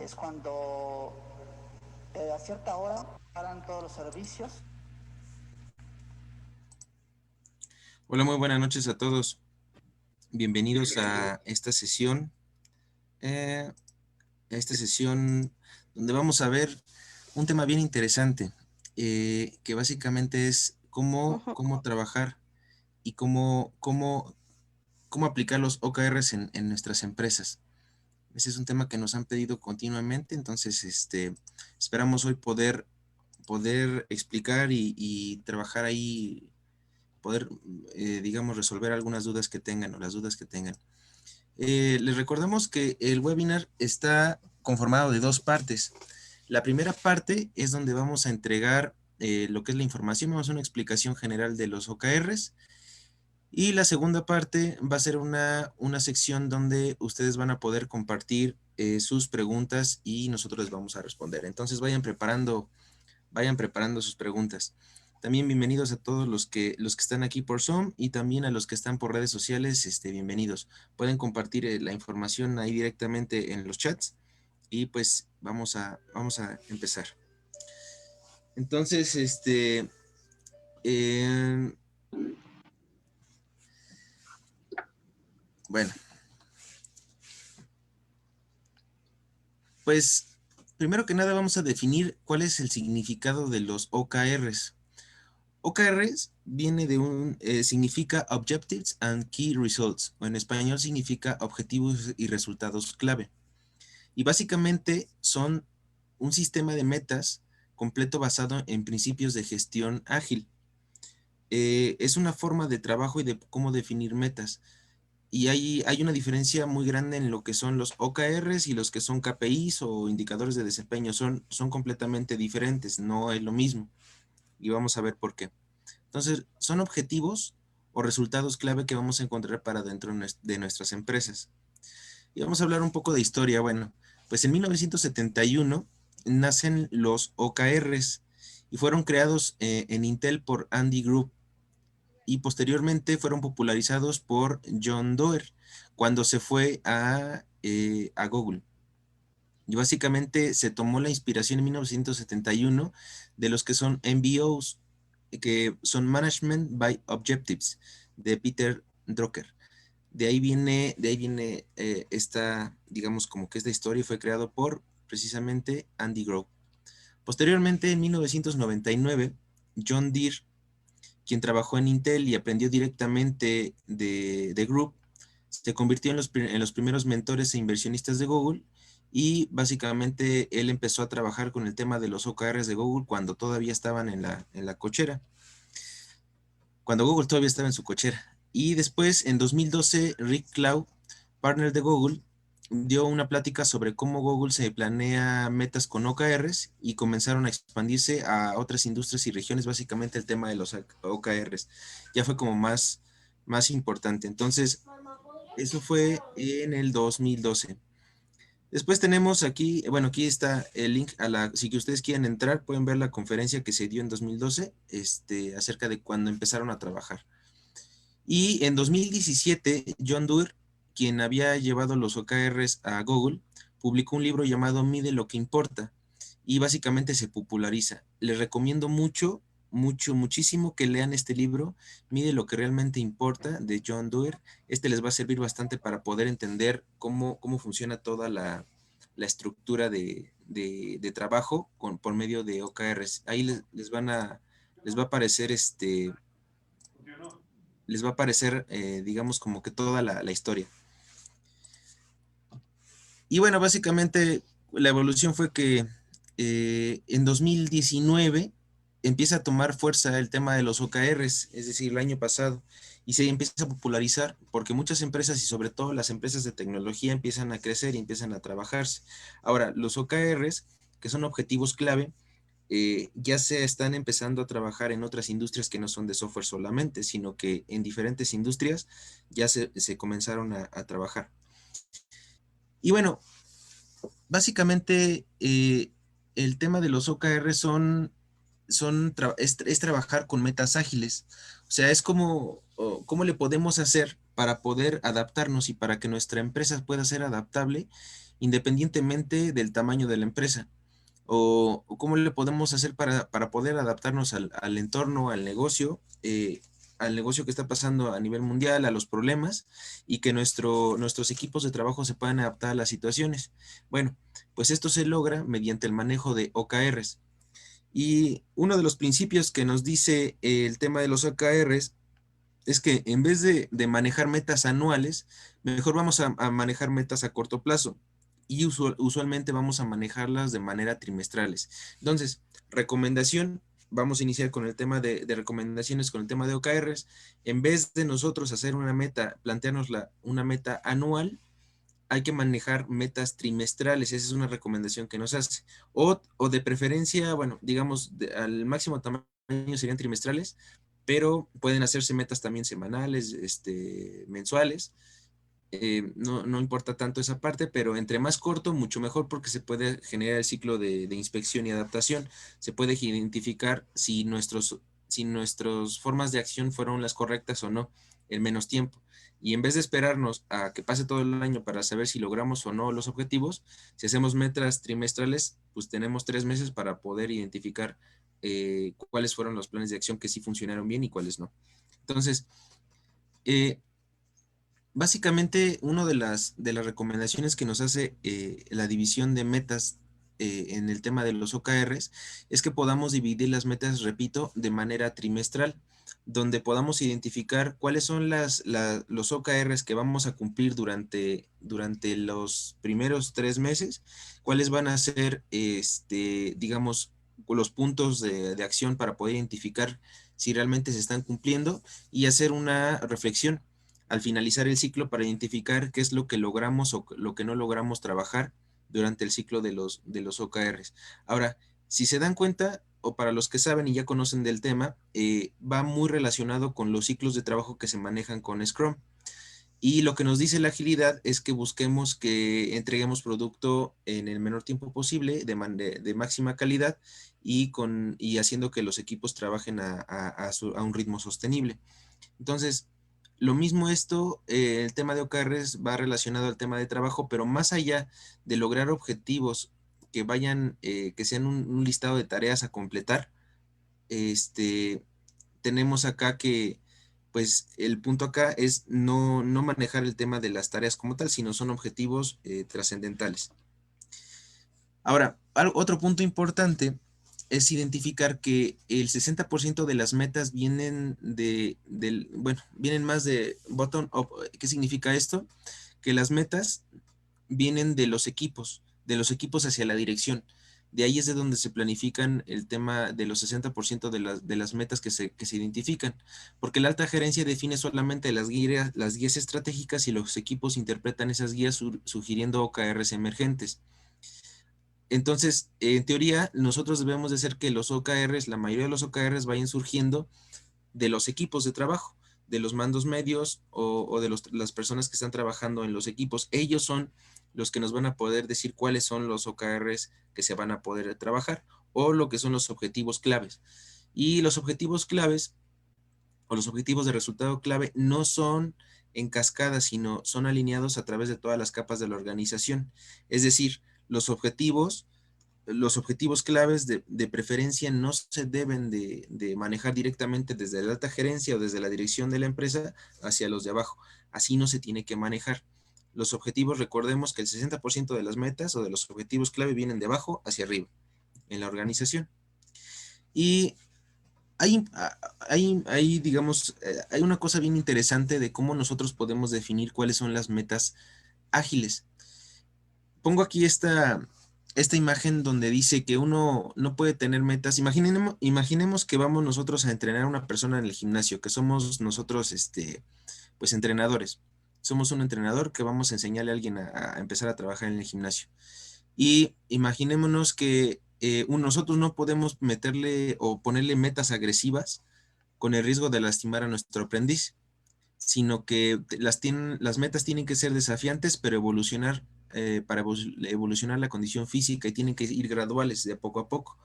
es cuando a cierta hora paran todos los servicios. Hola, muy buenas noches a todos. Bienvenidos a esta sesión. Donde vamos a ver un tema bien interesante, que básicamente es cómo trabajar y cómo aplicar los OKRs en nuestras empresas. Ese es un tema que nos han pedido continuamente, entonces esperamos hoy poder explicar y trabajar ahí, poder, digamos, resolver algunas dudas que tengan o las dudas que tengan. Les recordamos que el webinar está conformado de dos partes. La primera parte es donde vamos a entregar lo que es la información, vamos a hacer una explicación general de los OKRs. Y la segunda parte va a ser una sección donde ustedes van a poder compartir sus preguntas y nosotros les vamos a responder. Entonces vayan preparando sus preguntas. También bienvenidos a todos los que están aquí por Zoom y también a los que están por redes sociales, bienvenidos. Pueden compartir la información ahí directamente en los chats y pues vamos a empezar. Entonces, bueno, pues primero que nada vamos a definir cuál es el significado de los OKRs. OKRs viene de significa Objectives and Key Results, o en español significa Objetivos y Resultados Clave. Y básicamente son un sistema de metas completo basado en principios de gestión ágil. Es una forma de trabajo y de cómo definir metas. Y hay una diferencia muy grande en lo que son los OKRs y los que son KPIs o indicadores de desempeño. Son completamente diferentes, no es lo mismo. Y vamos a ver por qué. Entonces, son objetivos o resultados clave que vamos a encontrar para dentro de nuestras empresas. Y vamos a hablar un poco de historia. Bueno, pues en 1971 nacen los OKRs y fueron creados en Intel por Andy Grove y posteriormente fueron popularizados por John Doerr cuando se fue a Google. Y básicamente se tomó la inspiración en 1971 de los que son MBOs, que son Management by Objectives, de Peter Drucker. De ahí viene esta, digamos, como que esta historia fue creado por precisamente Andy Grove. Posteriormente, en 1999, John Deere, quien trabajó en Intel y aprendió directamente de Grove, se convirtió en los primeros mentores e inversionistas de Google y básicamente él empezó a trabajar con el tema de los OKRs de Google cuando todavía estaban en la cochera. Cuando Google todavía estaba en su cochera. Y después, en 2012, Rick Cloud, partner de Google, dio una plática sobre cómo Google se planea metas con OKRs y comenzaron a expandirse a otras industrias y regiones, básicamente el tema de los OKRs. Ya fue como más importante. Entonces, eso fue en el 2012. Después tenemos aquí, bueno, aquí está el link si que ustedes quieren entrar, pueden ver la conferencia que se dio en 2012, acerca de cuando empezaron a trabajar. Y en 2017, John Doerr, quien había llevado los OKRs a Google, publicó un libro llamado Mide lo que importa y básicamente se populariza. Les recomiendo muchísimo que lean este libro, Mide lo que realmente importa, de John Doerr. Les va a servir bastante para poder entender cómo funciona toda la estructura de trabajo por medio de OKRs. Ahí les va a aparecer digamos, como que toda la historia. Y bueno, básicamente la evolución fue que en 2019 empieza a tomar fuerza el tema de los OKRs, es decir, el año pasado, y se empieza a popularizar porque muchas empresas y sobre todo las empresas de tecnología empiezan a crecer y empiezan a trabajarse. Ahora, los OKRs, que son objetivos clave, ya se están empezando a trabajar en otras industrias que no son de software solamente, sino que en diferentes industrias ya se comenzaron a trabajar. Y bueno, básicamente el tema de los OKR es trabajar con metas ágiles. O sea, es como, ¿cómo le podemos hacer para poder adaptarnos y para que nuestra empresa pueda ser adaptable independientemente del tamaño de la empresa. O cómo le podemos hacer para poder adaptarnos al entorno, al negocio que está pasando a nivel mundial, a los problemas, y que nuestros equipos de trabajo se puedan adaptar a las situaciones. Bueno, pues esto se logra mediante el manejo de OKRs. Y uno de los principios que nos dice el tema de los OKRs es que en vez de manejar metas anuales, mejor vamos a manejar metas a corto plazo. Y usualmente vamos a manejarlas de manera trimestrales. Entonces, recomendación, vamos a iniciar con el tema de recomendaciones, con el tema de OKRs. En vez de nosotros hacer una meta, plantearnos una meta anual, hay que manejar metas trimestrales. Esa es una recomendación que nos hace. O de preferencia, bueno, digamos, al máximo tamaño serían trimestrales, pero pueden hacerse metas también semanales, mensuales. No importa tanto esa parte, pero entre más corto, mucho mejor, porque se puede generar el ciclo de inspección y adaptación. Se puede identificar si nuestras formas de acción fueron las correctas o no en menos tiempo. Y en vez de esperarnos a que pase todo el año para saber si logramos o no los objetivos, si hacemos metas trimestrales, pues tenemos 3 meses para poder identificar cuáles fueron los planes de acción que sí funcionaron bien y cuáles no. Entonces, eh, básicamente, una de las recomendaciones que nos hace la división de metas en el tema de los OKRs es que podamos dividir las metas, repito, de manera trimestral, donde podamos identificar cuáles son los OKRs que vamos a cumplir durante los primeros 3 meses, cuáles van a ser, digamos, los puntos de acción para poder identificar si realmente se están cumpliendo y hacer una reflexión al finalizar el ciclo para identificar qué es lo que logramos o lo que no logramos trabajar durante el ciclo de los OKRs. Ahora, si se dan cuenta, o para los que saben y ya conocen del tema, va muy relacionado con los ciclos de trabajo que se manejan con Scrum. Y lo que nos dice la agilidad es que busquemos que entreguemos producto en el menor tiempo posible, de máxima calidad y haciendo que los equipos trabajen a un ritmo sostenible. Entonces, lo mismo esto, el tema de OKRs va relacionado al tema de trabajo, pero más allá de lograr objetivos que sean un listado de tareas a completar, tenemos acá que, pues, el punto acá es no manejar el tema de las tareas como tal, sino son objetivos trascendentales. Ahora, otro punto importante es identificar que el 60% de las metas vienen vienen más de bottom up. ¿Qué significa esto? Que las metas vienen de los equipos hacia la dirección. De ahí es de donde se planifican el tema de los 60% de las metas que se identifican, porque la alta gerencia define solamente las guías estratégicas y los equipos interpretan esas guías sugiriendo OKRs emergentes. Entonces, en teoría, nosotros debemos de hacer que los OKRs, la mayoría de los OKRs vayan surgiendo de los equipos de trabajo, de los mandos medios o de las personas que están trabajando en los equipos. Ellos son los que nos van a poder decir cuáles son los OKRs que se van a poder trabajar o lo que son los objetivos claves. Y los objetivos claves o los objetivos de resultado clave no son en cascada, sino son alineados a través de todas las capas de la organización. Es decir, los objetivos claves de preferencia no se deben de manejar directamente desde la alta gerencia o desde la dirección de la empresa hacia los de abajo. Así no se tiene que manejar. Los objetivos, recordemos que el 60% de las metas o de los objetivos clave vienen de abajo hacia arriba en la organización. Y digamos, hay una cosa bien interesante de cómo nosotros podemos definir cuáles son las metas ágiles. Pongo aquí esta imagen donde dice que uno no puede tener metas. Imaginemos que vamos nosotros a entrenar a una persona en el gimnasio, que somos nosotros, pues entrenadores. Somos un entrenador que vamos a enseñarle a alguien a empezar a trabajar en el gimnasio. Y imaginémonos que nosotros no podemos meterle o ponerle metas agresivas con el riesgo de lastimar a nuestro aprendiz, sino que las metas tienen que ser desafiantes, pero para evolucionar la condición física y tienen que ir graduales de poco a poco.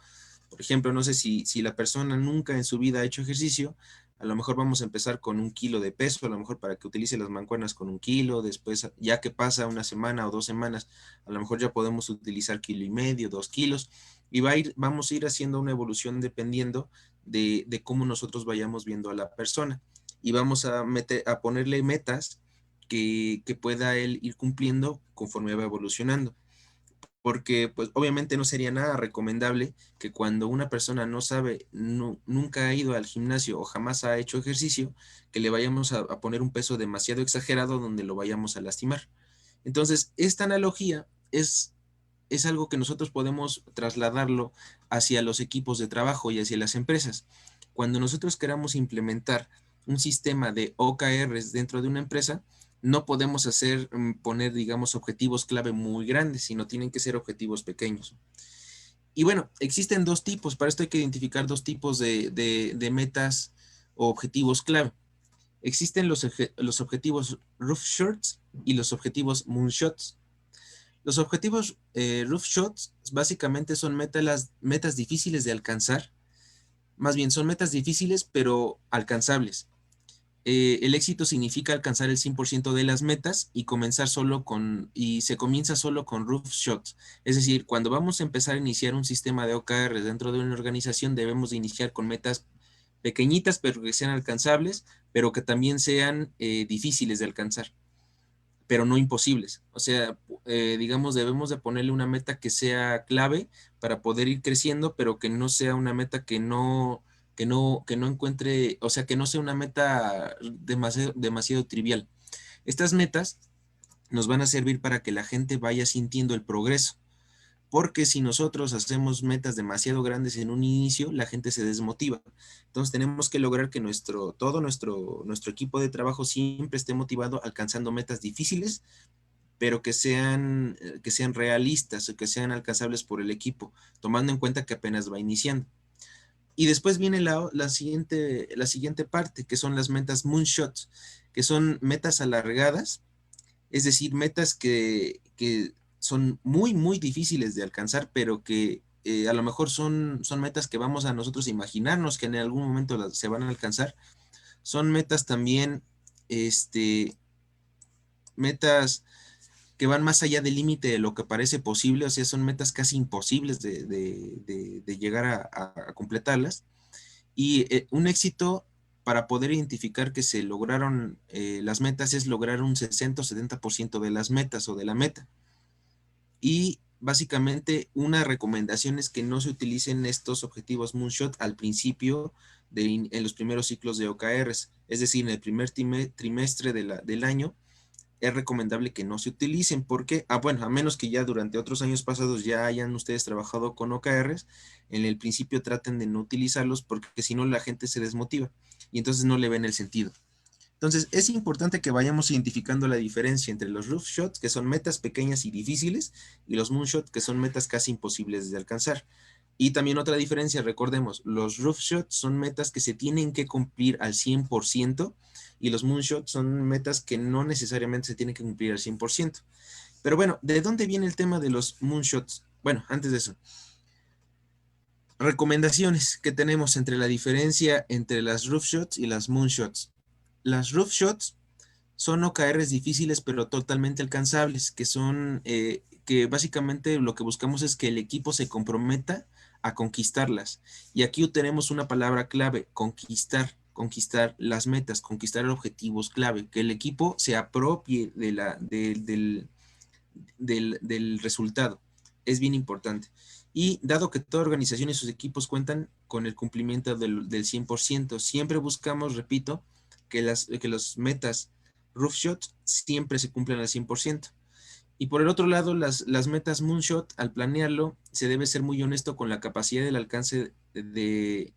Por ejemplo, no sé si la persona nunca en su vida ha hecho ejercicio, a lo mejor vamos a empezar con 1 kilo de peso, a lo mejor para que utilice las mancuernas con 1 kilo, después ya que pasa una semana o 2 semanas, a lo mejor ya podemos utilizar 1,5 kilos, 2 kilos, y vamos a ir haciendo una evolución dependiendo de cómo nosotros vayamos viendo a la persona. Y vamos a ponerle metas que pueda él ir cumpliendo conforme va evolucionando, porque pues obviamente no sería nada recomendable que cuando una persona no sabe, nunca ha ido al gimnasio o jamás ha hecho ejercicio, que le vayamos a poner un peso demasiado exagerado donde lo vayamos a lastimar. Entonces, esta analogía es algo que nosotros podemos trasladarlo hacia los equipos de trabajo y hacia las empresas. Cuando nosotros queramos implementar un sistema de OKRs dentro de una empresa, no podemos poner, digamos, objetivos clave muy grandes, sino tienen que ser objetivos pequeños. Y bueno, existen dos tipos, para esto hay que identificar dos tipos de metas o objetivos clave. Existen los objetivos roof shots y los objetivos moonshots. Los objetivos roof shots básicamente son metas difíciles de alcanzar, más bien son metas difíciles pero alcanzables. El éxito significa alcanzar el 100% de las metas y se comienza solo con roof shots. Es decir, cuando vamos a empezar a iniciar un sistema de OKR dentro de una organización, debemos de iniciar con metas pequeñitas, pero que sean alcanzables, pero que también sean difíciles de alcanzar, pero no imposibles. O sea, digamos, debemos de ponerle una meta que sea clave para poder ir creciendo, pero que no sea una meta que no encuentre, o sea, que no sea una meta demasiado trivial. Estas metas nos van a servir para que la gente vaya sintiendo el progreso, porque si nosotros hacemos metas demasiado grandes en un inicio, la gente se desmotiva. Entonces tenemos que lograr que todo nuestro equipo de trabajo siempre esté motivado alcanzando metas difíciles, pero que sean realistas o que sean alcanzables por el equipo, tomando en cuenta que apenas va iniciando. Y después viene la siguiente parte, que son las metas moonshots, que son metas alargadas, es decir, metas que son muy, muy difíciles de alcanzar, pero que a lo mejor son metas que vamos a nosotros imaginarnos que en algún momento se van a alcanzar. Son metas también, metas que van más allá del límite de lo que parece posible, o sea, son metas casi imposibles de llegar a completarlas. Y un éxito para poder identificar que se lograron las metas es lograr un 60 o 70% de las metas o de la meta. Y básicamente una recomendación es que no se utilicen estos objetivos moonshot al principio en los primeros ciclos de OKRs, es decir, en el primer trimestre del año. Es recomendable que no se utilicen porque, bueno, a menos que ya durante otros años pasados ya hayan ustedes trabajado con OKRs, en el principio traten de no utilizarlos porque si no la gente se desmotiva y entonces no le ven el sentido. Entonces es importante que vayamos identificando la diferencia entre los roof shots, que son metas pequeñas y difíciles, y los moonshot, que son metas casi imposibles de alcanzar. Y también otra diferencia, recordemos, los roof shots son metas que se tienen que cumplir al 100%, y los moonshots son metas que no necesariamente se tienen que cumplir al 100%. Pero bueno, ¿de dónde viene el tema de los moonshots? Bueno, antes de eso, recomendaciones que tenemos entre la diferencia entre las roof shots y las moonshots. Las roof shots son OKRs difíciles pero totalmente alcanzables, que básicamente lo que buscamos es que el equipo se comprometa a conquistarlas. Y aquí tenemos una palabra clave: conquistar las metas, conquistar objetivos clave, que el equipo se apropie del resultado. Es bien importante. Y dado que toda organización y sus equipos cuentan con el cumplimiento del 100%, siempre buscamos, repito, que las metas roof shot siempre se cumplan al 100%. Y por el otro lado, las metas moonshot, al planearlo, se debe ser muy honesto con la capacidad del alcance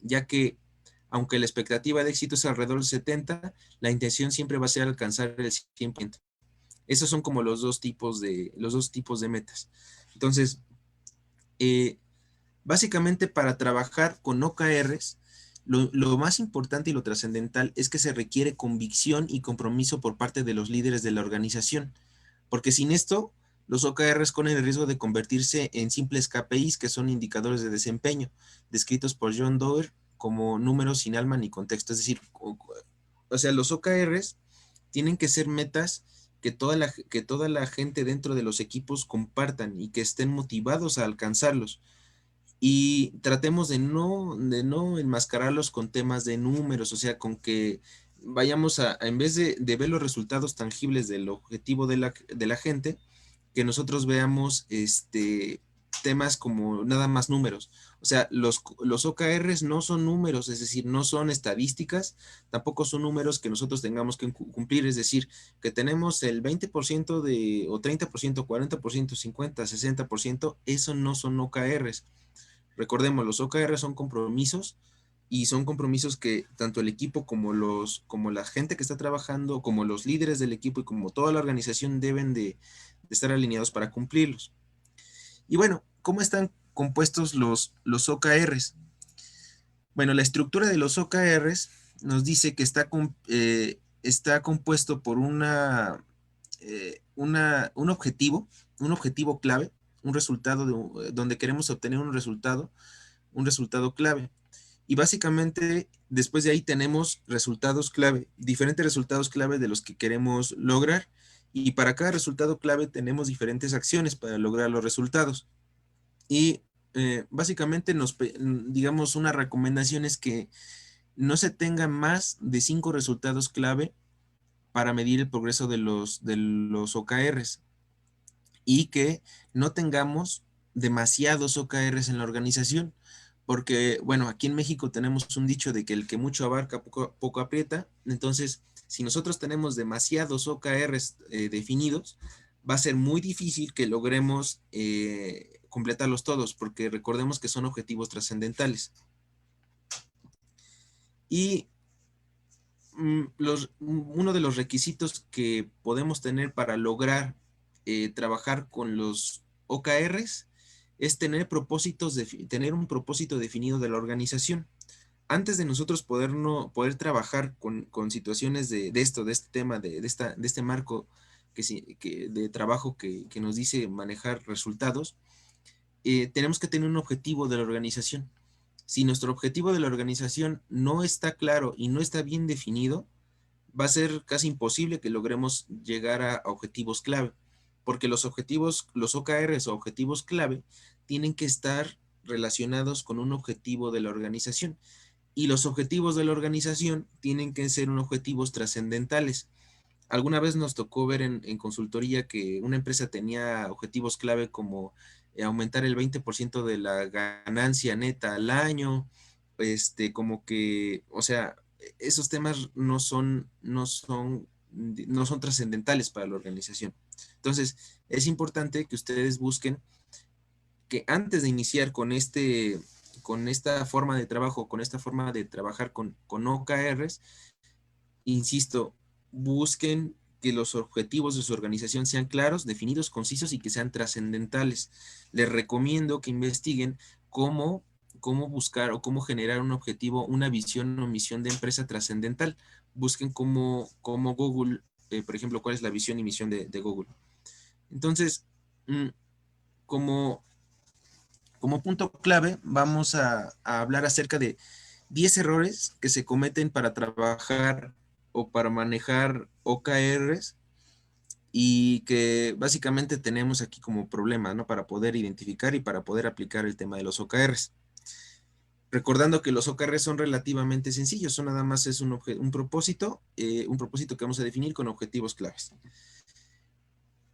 ya que aunque la expectativa de éxito es alrededor del 70, la intención siempre va a ser alcanzar el 100%. Esos son como los dos tipos de metas. Entonces, básicamente para trabajar con OKRs, lo más importante y lo trascendental es que se requiere convicción y compromiso por parte de los líderes de la organización, porque sin esto Los OKRs corren el riesgo de convertirse en simples KPIs, que son indicadores de desempeño, descritos por John Doerr como números sin alma ni contexto. Es decir, o sea, los OKRs tienen que ser metas que toda la gente dentro de los equipos compartan y que estén motivados a alcanzarlos. Y tratemos de no enmascararlos con temas de números, o sea, con que vayamos en vez de ver los resultados tangibles del objetivo de la gente, que nosotros veamos temas como nada más números. O sea, los OKRs no son números, es decir, no son estadísticas, tampoco son números que nosotros tengamos que cumplir, es decir, que tenemos el 20% o 30%, 40%, 50%, 60%, eso no son OKRs. Recordemos, los OKR son compromisos y son compromisos que tanto el equipo como la gente que está trabajando, como los líderes del equipo y como toda la organización deben de estar alineados para cumplirlos. Y bueno, ¿cómo están compuestos los OKRs? Bueno, la estructura de los OKRs nos dice que está compuesto por un objetivo clave, un resultado donde queremos obtener un resultado clave. Y básicamente, después de ahí tenemos resultados clave, diferentes resultados clave de los que queremos lograr. Y para cada resultado clave tenemos diferentes acciones para lograr los resultados. Y básicamente digamos, una recomendación es que no se tengan más de 5 resultados clave para medir el progreso de los OKRs y que no tengamos demasiados OKRs en la organización, porque, bueno, aquí en México tenemos un dicho de que el que mucho abarca, poco aprieta. Entonces, si nosotros tenemos demasiados OKRs definidos, va a ser muy difícil que logremos completarlos todos, porque recordemos que son objetivos trascendentales. Y uno de los requisitos que podemos tener para lograr trabajar con los OKRs es tener tener un propósito definido de la organización. Antes de nosotros poder trabajar con situaciones de este tema, de este marco de trabajo que nos dice manejar resultados, tenemos que tener un objetivo de la organización. Si nuestro objetivo de la organización no está claro y no está bien definido, va a ser casi imposible que logremos llegar a objetivos clave, porque los OKRs o objetivos clave, tienen que estar relacionados con un objetivo de la organización. Y los objetivos de la organización tienen que ser unos objetivos trascendentales. Alguna vez nos tocó ver en consultoría que una empresa tenía objetivos clave como aumentar el 20% de la ganancia neta al año, como que, o sea, esos temas no son trascendentales para la organización. Entonces, es importante que ustedes busquen que antes de iniciar con esta forma de trabajo, con esta forma de trabajar con OKRs, insisto, busquen que los objetivos de su organización sean claros, definidos, concisos y que sean trascendentales. Les recomiendo que investiguen cómo buscar o cómo generar un objetivo, una visión o misión de empresa trascendental. Busquen cómo Google, por ejemplo, cuál es la visión y misión de Google. Entonces, como punto clave, vamos a hablar acerca de 10 errores que se cometen para trabajar o para manejar OKRs y que básicamente tenemos aquí como problema, ¿no? Para poder identificar y para poder aplicar el tema de los OKRs. Recordando que los OKRs son relativamente sencillos, son nada más es un propósito que vamos a definir con objetivos claves.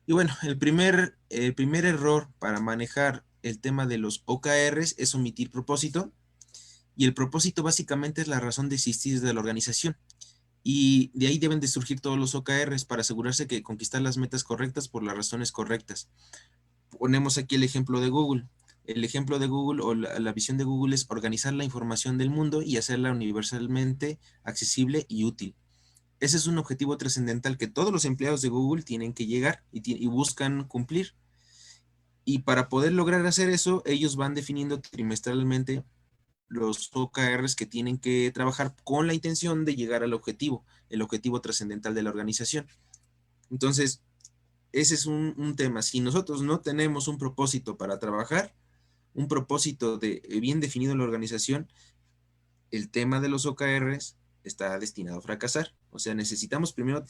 Y bueno, el primer error para manejar el tema de los OKRs es omitir propósito. Y el propósito básicamente es la razón de existir de la organización. Y de ahí deben de surgir todos los OKRs para asegurarse que conquistar las metas correctas por las razones correctas. Ponemos aquí el ejemplo de Google. El ejemplo de Google o la visión de Google es organizar la información del mundo y hacerla universalmente accesible y útil. Ese es un objetivo trascendental que todos los empleados de Google tienen que llegar y buscan cumplir. Y para poder lograr hacer eso, ellos van definiendo trimestralmente los OKRs que tienen que trabajar con la intención de llegar al objetivo, el objetivo trascendental de la organización. Entonces, ese es un tema. Si nosotros no tenemos un propósito para trabajar, un propósito bien definido en la organización, el tema de los OKRs está destinado a fracasar. O sea, necesitamos primero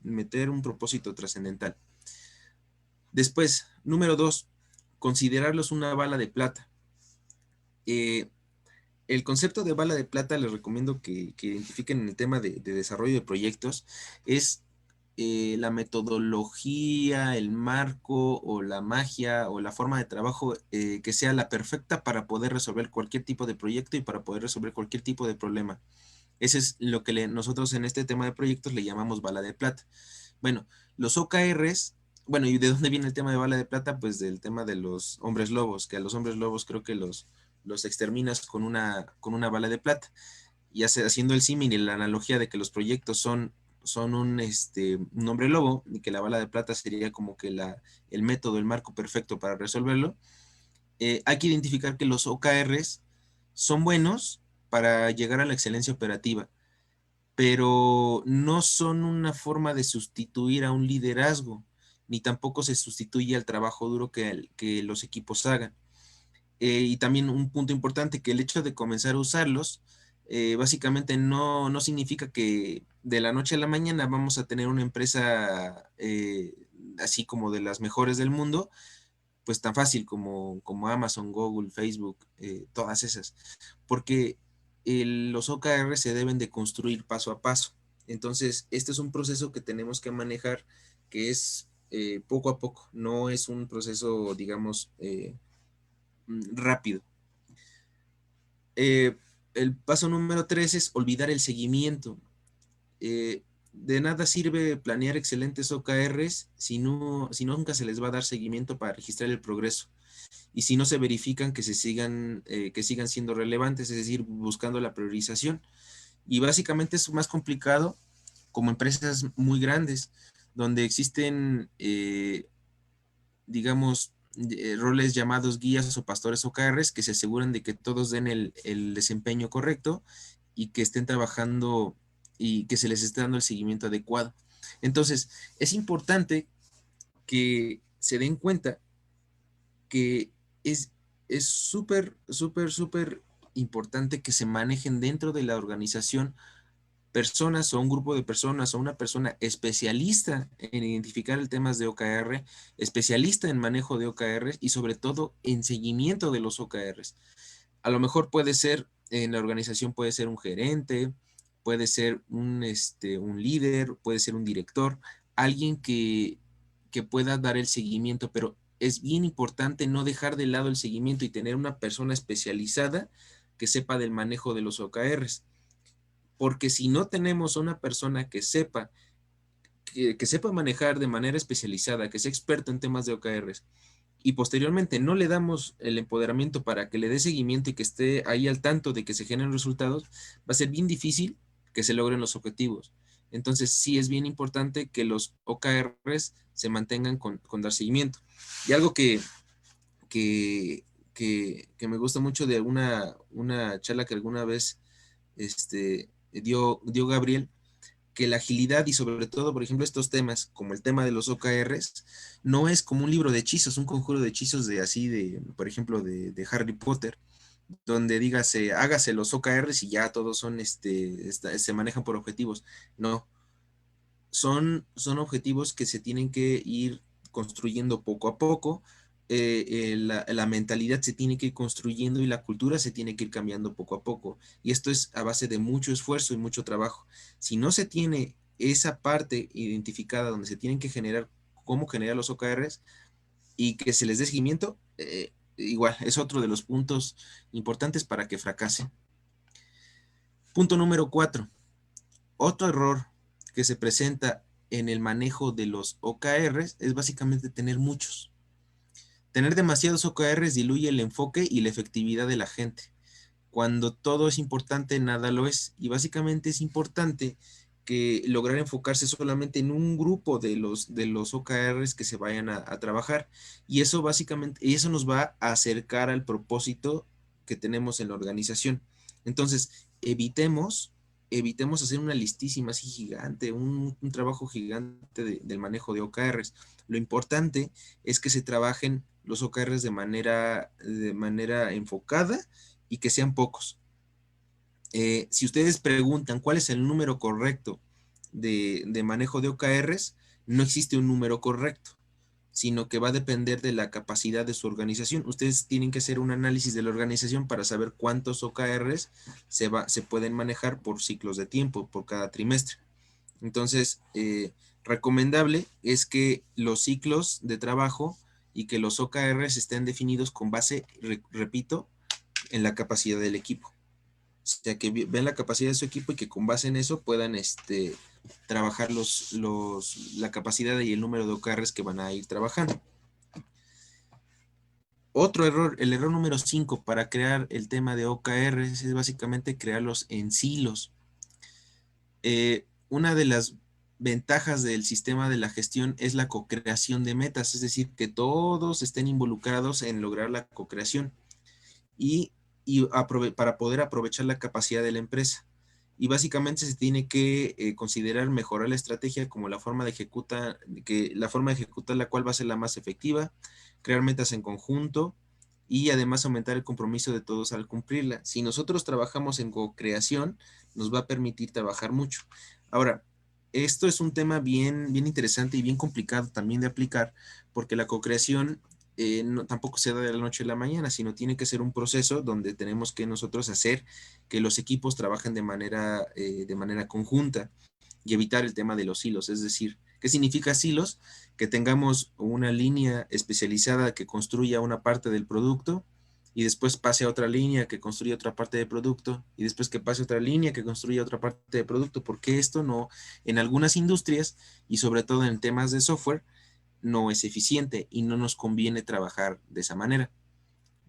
meter un propósito trascendental. Después, número 2, considerarlos una bala de plata. El concepto de bala de plata, les recomiendo que identifiquen en el tema de desarrollo de proyectos, es la metodología, el marco o la magia o la forma de trabajo que sea la perfecta para poder resolver cualquier tipo de proyecto y para poder resolver cualquier tipo de problema. Ese es lo que nosotros en este tema de proyectos le llamamos bala de plata. Bueno, los OKRs, bueno, ¿y de dónde viene el tema de bala de plata? Pues del tema de los hombres lobos, que a los hombres lobos creo que los exterminas con una bala de plata. Y haciendo el símil y la analogía de que los proyectos son un hombre lobo y que la bala de plata sería como que el método, el marco perfecto para resolverlo, hay que identificar que los OKRs son buenos para llegar a la excelencia operativa, pero no son una forma de sustituir a un liderazgo, ni tampoco se sustituye al trabajo duro que los equipos hagan. Y también un punto importante, que el hecho de comenzar a usarlos, básicamente no significa que de la noche a la mañana vamos a tener una empresa así como de las mejores del mundo, pues tan fácil como Amazon, Google, Facebook, todas esas, porque los OKR se deben de construir paso a paso. Entonces, este es un proceso que tenemos que manejar, que es poco a poco, no es un proceso, digamos, rápido. El paso número 3 es olvidar el seguimiento. De nada sirve planear excelentes OKRs si nunca se les va a dar seguimiento para registrar el progreso y si no se verifican que sigan siendo relevantes, es decir, buscando la priorización. Y básicamente es más complicado como empresas muy grandes, donde existen, digamos, roles llamados guías o pastores OKRs que se aseguran de que todos den el desempeño correcto y que estén trabajando y que se les esté dando el seguimiento adecuado. Entonces, es importante que se den cuenta que es súper, súper, súper importante que se manejen dentro de la organización personas o un grupo de personas o una persona especialista en identificar el temas de OKR, especialista en manejo de OKR y sobre todo en seguimiento de los OKRs. A lo mejor puede ser, en la organización puede ser un gerente, puede ser un líder, puede ser un director, alguien que pueda dar el seguimiento, pero es bien importante no dejar de lado el seguimiento y tener una persona especializada que sepa del manejo de los OKRs. Porque si no tenemos una persona que sepa manejar de manera especializada, que sea experto en temas de OKRs, y posteriormente no le damos el empoderamiento para que le dé seguimiento y que esté ahí al tanto de que se generen resultados, va a ser bien difícil que se logren los objetivos. Entonces sí es bien importante que los OKRs se mantengan con dar seguimiento. Y algo que, que me gusta mucho de una charla que alguna vez dio Gabriel, que la agilidad y sobre todo, por ejemplo, estos temas, como el tema de los OKRs, no es como un libro de hechizos, un conjuro de hechizos por ejemplo, de Harry Potter, donde dígase, hágase los OKRs y ya todos se manejan por objetivos. No, son objetivos que se tienen que ir construyendo poco a poco. La mentalidad se tiene que ir construyendo y la cultura se tiene que ir cambiando poco a poco. Y esto es a base de mucho esfuerzo y mucho trabajo. Si no se tiene esa parte identificada donde se tienen que generar, cómo generar los OKRs y que se les dé seguimiento, igual es otro de los puntos importantes para que fracase. Punto número 4. Otro error que se presenta en el manejo de los OKRs es básicamente tener muchos. Tener demasiados OKRs diluye el enfoque y la efectividad de la gente. Cuando todo es importante, nada lo es. Y básicamente es importante que lograr enfocarse solamente en un grupo de los OKRs que se vayan a trabajar. Y eso básicamente, y eso nos va a acercar al propósito que tenemos en la organización. Entonces, evitemos evitemos hacer una listísima así gigante, un trabajo gigante del manejo de OKRs. Lo importante es que se trabajen los OKRs de manera enfocada y que sean pocos. Si ustedes preguntan cuál es el número correcto de manejo de OKRs, no existe un número correcto, sino que va a depender de la capacidad de su organización. Ustedes tienen que hacer un análisis de la organización para saber cuántos OKRs se pueden manejar por ciclos de tiempo, por cada trimestre. Entonces, recomendable es que los ciclos de trabajo y que los OKRs estén definidos con base, repito, en la capacidad del equipo. O sea, que vean la capacidad de su equipo y que con base en eso puedan trabajar la capacidad y el número de OKRs que van a ir trabajando. Otro error, el error número 5 para crear el tema de OKRs es básicamente crearlos en silos. Una de las ventajas del sistema de la gestión es la co-creación de metas, es decir, que todos estén involucrados en lograr la co-creación y para poder aprovechar la capacidad de la empresa. Y básicamente se tiene que considerar mejorar la estrategia como la forma de ejecutar la cual va a ser la más efectiva, crear metas en conjunto y además aumentar el compromiso de todos al cumplirla. Si nosotros trabajamos en co-creación, nos va a permitir trabajar mucho. Ahora, esto es un tema bien, bien interesante y bien complicado también de aplicar, porque la co-creación tampoco se da de la noche a la mañana, sino tiene que ser un proceso donde tenemos que nosotros hacer que los equipos trabajen de manera conjunta y evitar el tema de los silos. Es decir, ¿qué significa silos? Que tengamos una línea especializada que construya una parte del producto y después pase a otra línea que construya otra parte del producto y después que pase a otra línea que construya otra parte del producto, porque esto no, en algunas industrias y sobre todo en temas de software, no es eficiente y no nos conviene trabajar de esa manera.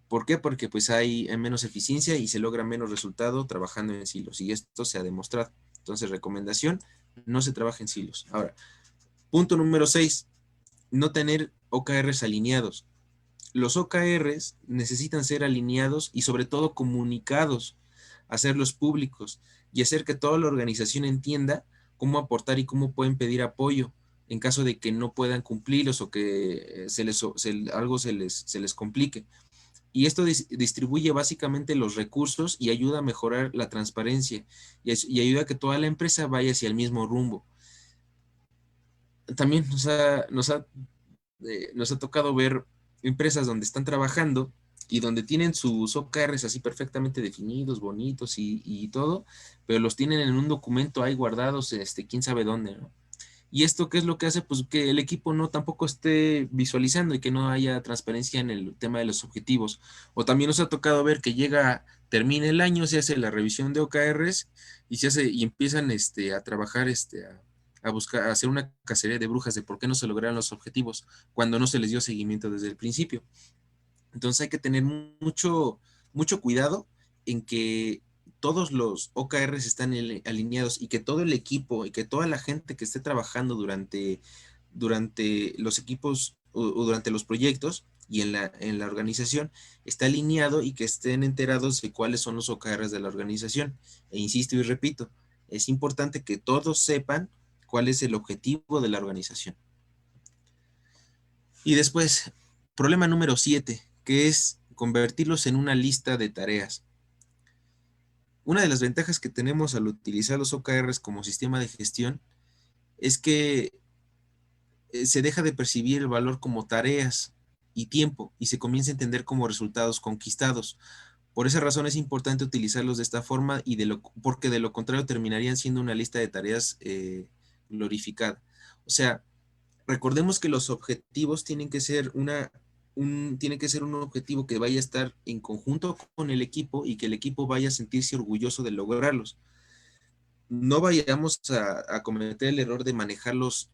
¿Por qué? Porque pues hay menos eficiencia y se logra menos resultado trabajando en silos y esto se ha demostrado. Entonces, recomendación, no se trabaja en silos. Ahora, punto número 6, no tener OKRs alineados. Los OKRs necesitan ser alineados y sobre todo comunicados, hacerlos públicos y hacer que toda la organización entienda cómo aportar y cómo pueden pedir apoyo en caso de que no puedan cumplirlos o que algo se les complique. Y esto distribuye básicamente los recursos y ayuda a mejorar la transparencia y ayuda a que toda la empresa vaya hacia el mismo rumbo. También nos ha tocado ver empresas donde están trabajando y donde tienen sus OKRs así perfectamente definidos, bonitos y todo, pero los tienen en un documento ahí guardados, quién sabe dónde, ¿no? ¿Y esto qué es lo que hace? Pues que el equipo no tampoco esté visualizando y que no haya transparencia en el tema de los objetivos. O también nos ha tocado ver que termina el año, se hace la revisión de OKRs y empiezan a trabajar, a buscar, a hacer una cacería de brujas de por qué no se lograron los objetivos cuando no se les dio seguimiento desde el principio. Entonces hay que tener mucho, mucho cuidado en que todos los OKRs están alineados y que todo el equipo y que toda la gente que esté trabajando durante los equipos o durante los proyectos y en la organización está alineado y que estén enterados de cuáles son los OKRs de la organización. E insisto y repito, es importante que todos sepan cuál es el objetivo de la organización. Y después, problema número 7, que es convertirlos en una lista de tareas. Una de las ventajas que tenemos al utilizar los OKRs como sistema de gestión es que se deja de percibir el valor como tareas y tiempo y se comienza a entender como resultados conquistados. Por esa razón es importante utilizarlos de esta forma porque de lo contrario terminarían siendo una lista de tareas glorificada. O sea, recordemos que los objetivos tienen que ser tiene que ser un objetivo que vaya a estar en conjunto con el equipo y que el equipo vaya a sentirse orgulloso de lograrlos. No vayamos a cometer el error de manejar los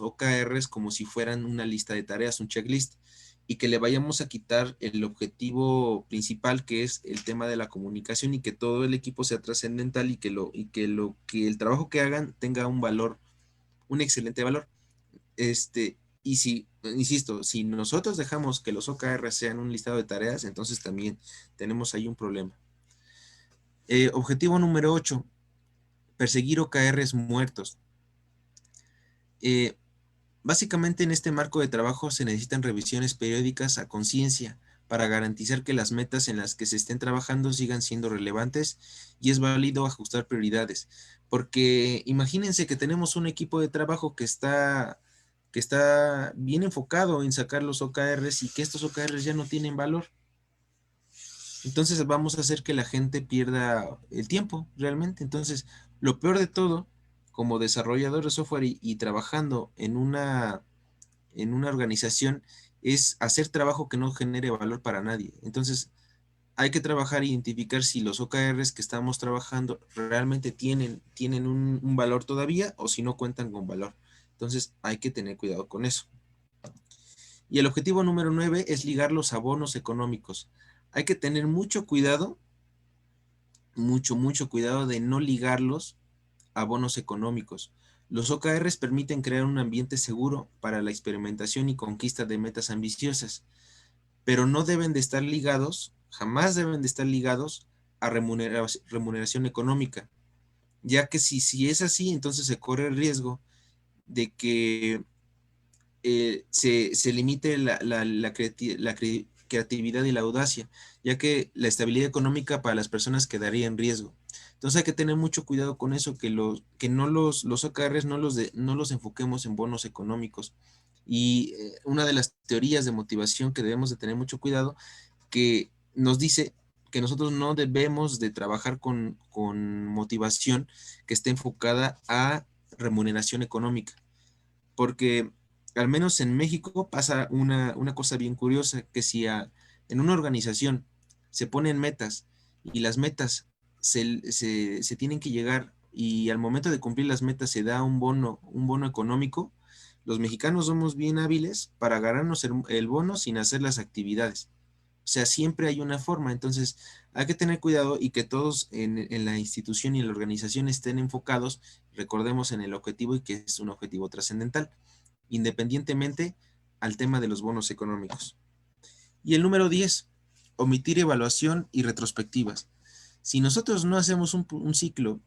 OKRs como si fueran una lista de tareas, un checklist, y que le vayamos a quitar el objetivo principal, que es el tema de la comunicación, y que todo el equipo sea trascendental y que el trabajo que hagan tenga un valor, un excelente valor. Y si, insisto, si nosotros dejamos que los OKR sean un listado de tareas, entonces también tenemos ahí un problema. Objetivo número 8. perseguir OKRs muertos. Eh, Básicamente en este marco de trabajo se necesitan revisiones periódicas a conciencia para garantizar que las metas en las que se estén trabajando sigan siendo relevantes y es válido ajustar prioridades. Porque imagínense que tenemos un equipo de trabajo que está bien enfocado en sacar los OKRs y que estos OKRs ya no tienen valor. Entonces vamos a hacer que la gente pierda el tiempo realmente. Entonces, lo peor de todo, como desarrollador de software y trabajando en una organización, es hacer trabajo que no genere valor para nadie. Entonces, hay que trabajar e identificar si los OKRs que estamos trabajando realmente tienen un valor todavía o si no cuentan con valor. Entonces, hay que tener cuidado con eso. Y el objetivo número 9 es ligar los abonos económicos. Hay que tener mucho cuidado, mucho cuidado de no ligarlos a bonos económicos. Los OKRs permiten crear un ambiente seguro para la experimentación y conquista de metas ambiciosas, pero no deben de estar ligados, jamás deben de estar ligados a remuneración económica, ya que si es así, entonces se corre el riesgo de que se limite la creatividad y la audacia, ya que la estabilidad económica para las personas quedaría en riesgo. Entonces hay que tener mucho cuidado con eso, que no los OKRs no los enfoquemos en bonos económicos. Y una de las teorías de motivación que debemos de tener mucho cuidado, que nos dice que nosotros no debemos de trabajar con motivación que esté enfocada a remuneración económica, porque al menos en México pasa una cosa bien curiosa, que si en una organización se ponen metas y las metas se tienen que llegar y al momento de cumplir las metas se da un bono económico, los mexicanos somos bien hábiles para ganarnos el bono sin hacer las actividades. O sea, siempre hay una forma, entonces hay que tener cuidado y que todos en la institución y en la organización estén enfocados, recordemos, en el objetivo y que es un objetivo trascendental, independientemente al tema de los bonos económicos. Y el número 10, omitir evaluación y retrospectivas. Si nosotros no hacemos un ciclo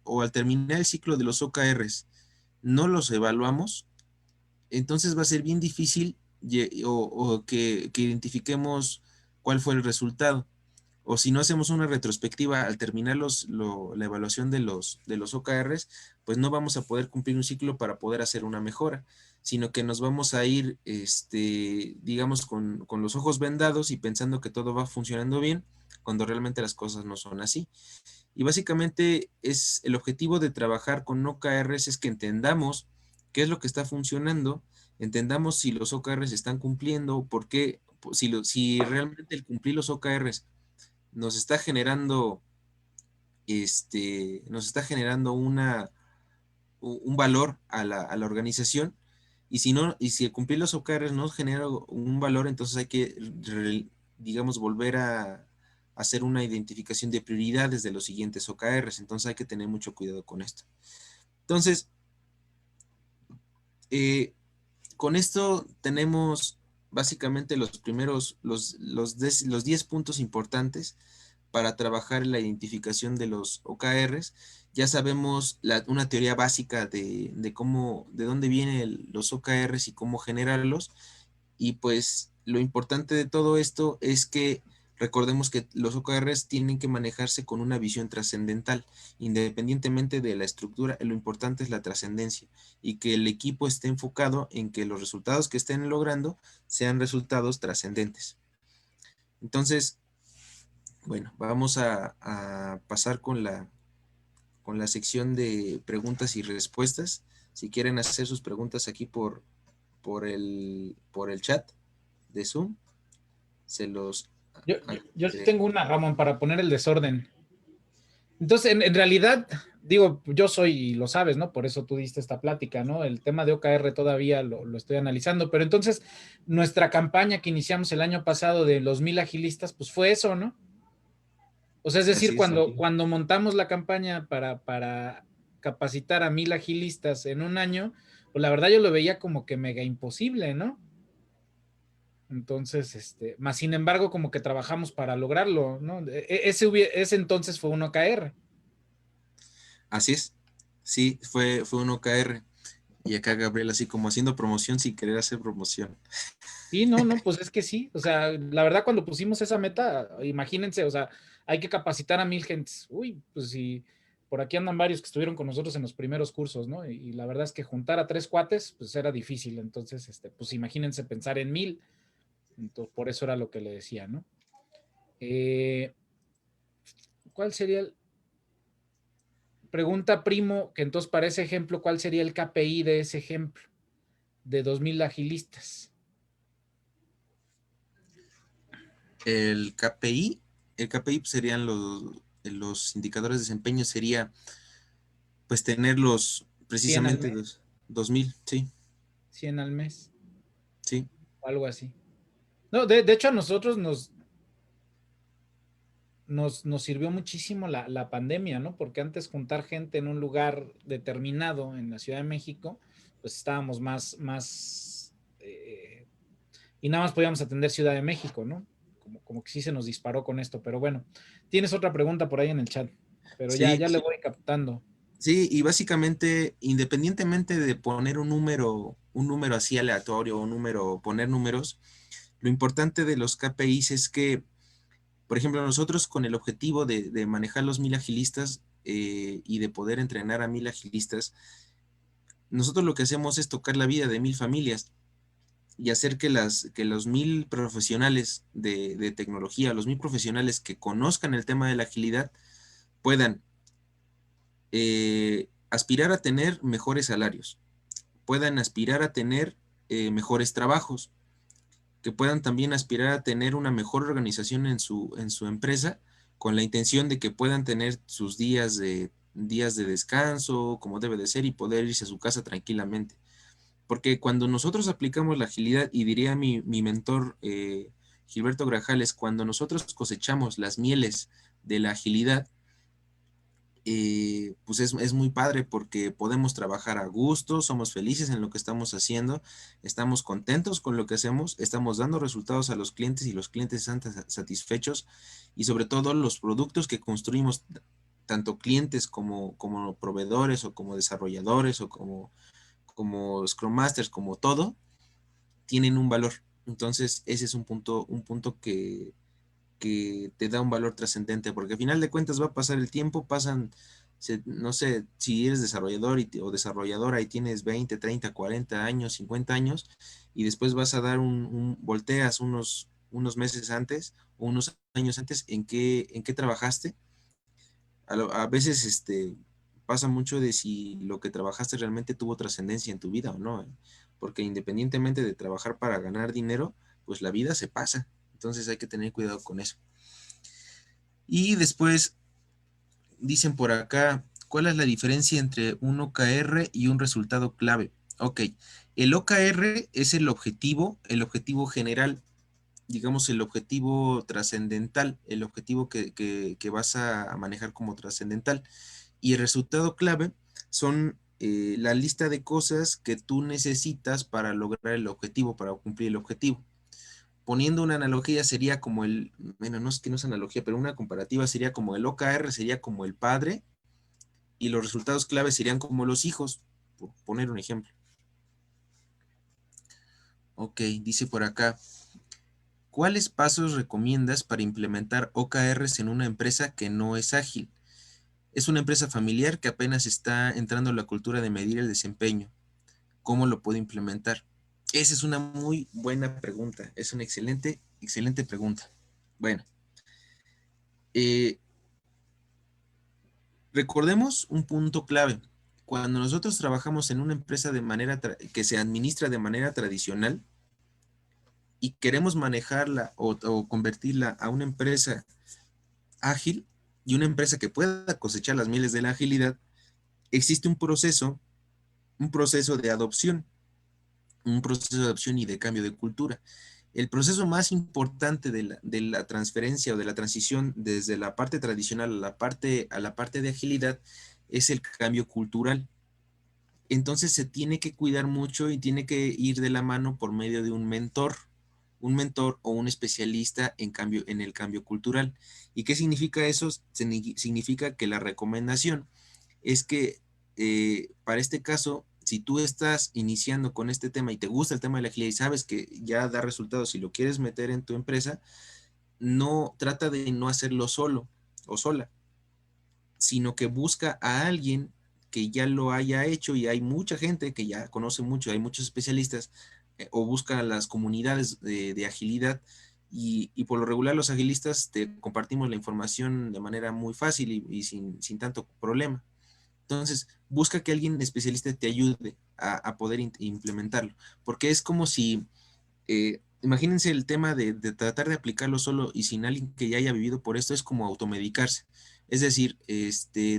o al terminar el ciclo de los OKRs, no los evaluamos, entonces va a ser bien difícil o que identifiquemos cuál fue el resultado. O si no hacemos una retrospectiva al terminar la evaluación de los OKRs, pues no vamos a poder cumplir un ciclo para poder hacer una mejora, sino que nos vamos a ir, digamos, con los ojos vendados y pensando que todo va funcionando bien, cuando realmente las cosas no son así. Y básicamente es el objetivo de trabajar con OKRs es que entendamos qué es lo que está funcionando, entendamos si los OKRs están cumpliendo, por qué, si realmente el cumplir los OKRs nos está generando, nos está generando un valor a la organización, y si no, y si el cumplir los OKRs no genera un valor, entonces hay que, digamos, volver a hacer una identificación de prioridades de los siguientes OKRs, entonces hay que tener mucho cuidado con esto. Entonces, eh, con esto tenemos básicamente los primeros, los 10 puntos importantes para trabajar en la identificación de los OKRs. Ya sabemos una teoría básica de cómo, de dónde vienen los OKRs y cómo generarlos. Y pues lo importante de todo esto es que recordemos que los OKRs tienen que manejarse con una visión trascendental, independientemente de la estructura, lo importante es la trascendencia y que el equipo esté enfocado en que los resultados que estén logrando sean resultados trascendentes. Entonces, bueno, vamos a pasar con la sección de preguntas y respuestas. Si quieren hacer sus preguntas aquí por el chat de Zoom, se los... Yo sí tengo una, Ramón, para poner el desorden. Entonces, en realidad, digo, yo soy, y lo sabes, ¿no? Por eso tú diste esta plática, ¿no? El tema de OKR todavía lo estoy analizando, pero entonces nuestra campaña que iniciamos el año pasado de los 1000 agilistas, pues fue eso, ¿no? O sea, es decir, cuando montamos la campaña para capacitar a 1000 agilistas en un año, pues la verdad yo lo veía como que mega imposible, ¿no? Entonces, más sin embargo, como que trabajamos para lograrlo, ¿no? Ese entonces fue un OKR. Así es. Sí, fue un OKR. Y acá Gabriel así como haciendo promoción sin querer hacer promoción. Sí, no, no, pues es que sí. O sea, la verdad, cuando pusimos esa meta, imagínense, o sea, hay que capacitar a 1000 gentes. Uy, pues sí, por aquí andan varios que estuvieron con nosotros en los primeros cursos, ¿no? Y la verdad es que juntar a 3 cuates, pues era difícil. Entonces, pues imagínense pensar en 1000. Entonces, por eso era lo que le decía, ¿no? Eh, ¿Cuál sería el, pregunta Primo, que entonces para ese ejemplo, ¿cuál sería el KPI de ese ejemplo de 2000 agilistas? El KPI, el KPI pues, serían los indicadores de desempeño, sería pues tenerlos 100 al precisamente mes, 2000, sí, 100 al mes, sí, o algo así. No, de hecho a nosotros nos sirvió muchísimo la pandemia, ¿no? Porque antes juntar gente en un lugar determinado en la Ciudad de México, pues estábamos y nada más podíamos atender Ciudad de México, ¿no? Como que sí se nos disparó con esto, pero bueno, tienes otra pregunta por ahí en el chat, pero ya, sí, ya le sí, voy captando. sí, y básicamente, independientemente de poner un número así aleatorio, un número, poner números, lo importante de los KPIs es que, por ejemplo, nosotros con el objetivo de manejar los 1000 agilistas y de poder entrenar a 1000 agilistas, nosotros lo que hacemos es tocar la vida de 1000 familias y hacer que los 1000 profesionales de tecnología, los 1000 profesionales que conozcan el tema de la agilidad, puedan aspirar a tener mejores salarios, puedan aspirar a tener mejores trabajos, que puedan también aspirar a tener una mejor organización en su empresa, con la intención de que puedan tener sus días de descanso, como debe de ser, y poder irse a su casa tranquilamente. Porque cuando nosotros aplicamos la agilidad, y diría mi mentor Gilberto Grajales, cuando nosotros cosechamos las mieles de la agilidad, pues es muy padre porque podemos trabajar a gusto, somos felices en lo que estamos haciendo, estamos contentos con lo que hacemos, estamos dando resultados a los clientes y los clientes están satisfechos, y sobre todo los productos que construimos, tanto clientes como proveedores o como desarrolladores o como Scrum Masters, como todo, tienen un valor. Entonces, ese es un punto que te da un valor trascendente, porque al final de cuentas va a pasar el tiempo, no sé, si eres desarrollador o desarrolladora y tienes 20, 30, 40 años, 50 años, y después vas a dar volteas unos meses antes o unos años antes en qué trabajaste. A veces pasa mucho de si lo que trabajaste realmente tuvo trascendencia en tu vida o no, ¿eh? Porque independientemente de trabajar para ganar dinero, pues la vida se pasa. Entonces hay que tener cuidado con eso. Y después dicen por acá, ¿cuál es la diferencia entre un OKR y un resultado clave? Ok, el OKR es el objetivo general, digamos el objetivo trascendental, el objetivo que vas a manejar como trascendental. Y el resultado clave son la lista de cosas que tú necesitas para lograr el objetivo, para cumplir el objetivo. Poniendo una analogía sería como bueno, no es que no es analogía, pero una comparativa sería como el OKR sería como el padre y los resultados clave serían como los hijos, por poner un ejemplo. Ok, dice por acá, ¿cuáles pasos recomiendas para implementar OKRs en una empresa que no es ágil? Es una empresa familiar que apenas está entrando a la cultura de medir el desempeño. ¿Cómo lo puedo implementar? Esa es una muy buena pregunta. Es una excelente, excelente pregunta. Bueno, eh, recordemos un punto clave. Cuando nosotros trabajamos en una empresa que se administra de manera tradicional y queremos manejarla o convertirla a una empresa ágil y una empresa que pueda cosechar las mieles de la agilidad, existe un proceso de adopción, un proceso de adopción y de cambio de cultura. El proceso más importante de la transferencia o de la transición desde la parte tradicional a la parte de agilidad es el cambio cultural. Entonces se tiene que cuidar mucho y tiene que ir de la mano por medio de un mentor o un especialista en el cambio cultural. ¿Y qué significa eso? Significa que la recomendación es que para este caso, si tú estás iniciando con este tema y te gusta el tema de la agilidad y sabes que ya da resultados y lo quieres meter en tu empresa, no trata de no hacerlo solo o sola, sino que busca a alguien que ya lo haya hecho, y hay mucha gente que ya conoce mucho, hay muchos especialistas, o busca las comunidades de agilidad, y por lo regular los agilistas te compartimos la información de manera muy fácil y sin tanto problema. Entonces, busca que alguien especialista te ayude a poder implementarlo, porque es como si, imagínense el tema de tratar de aplicarlo solo y sin alguien que ya haya vivido por esto, es como automedicarse. Es decir,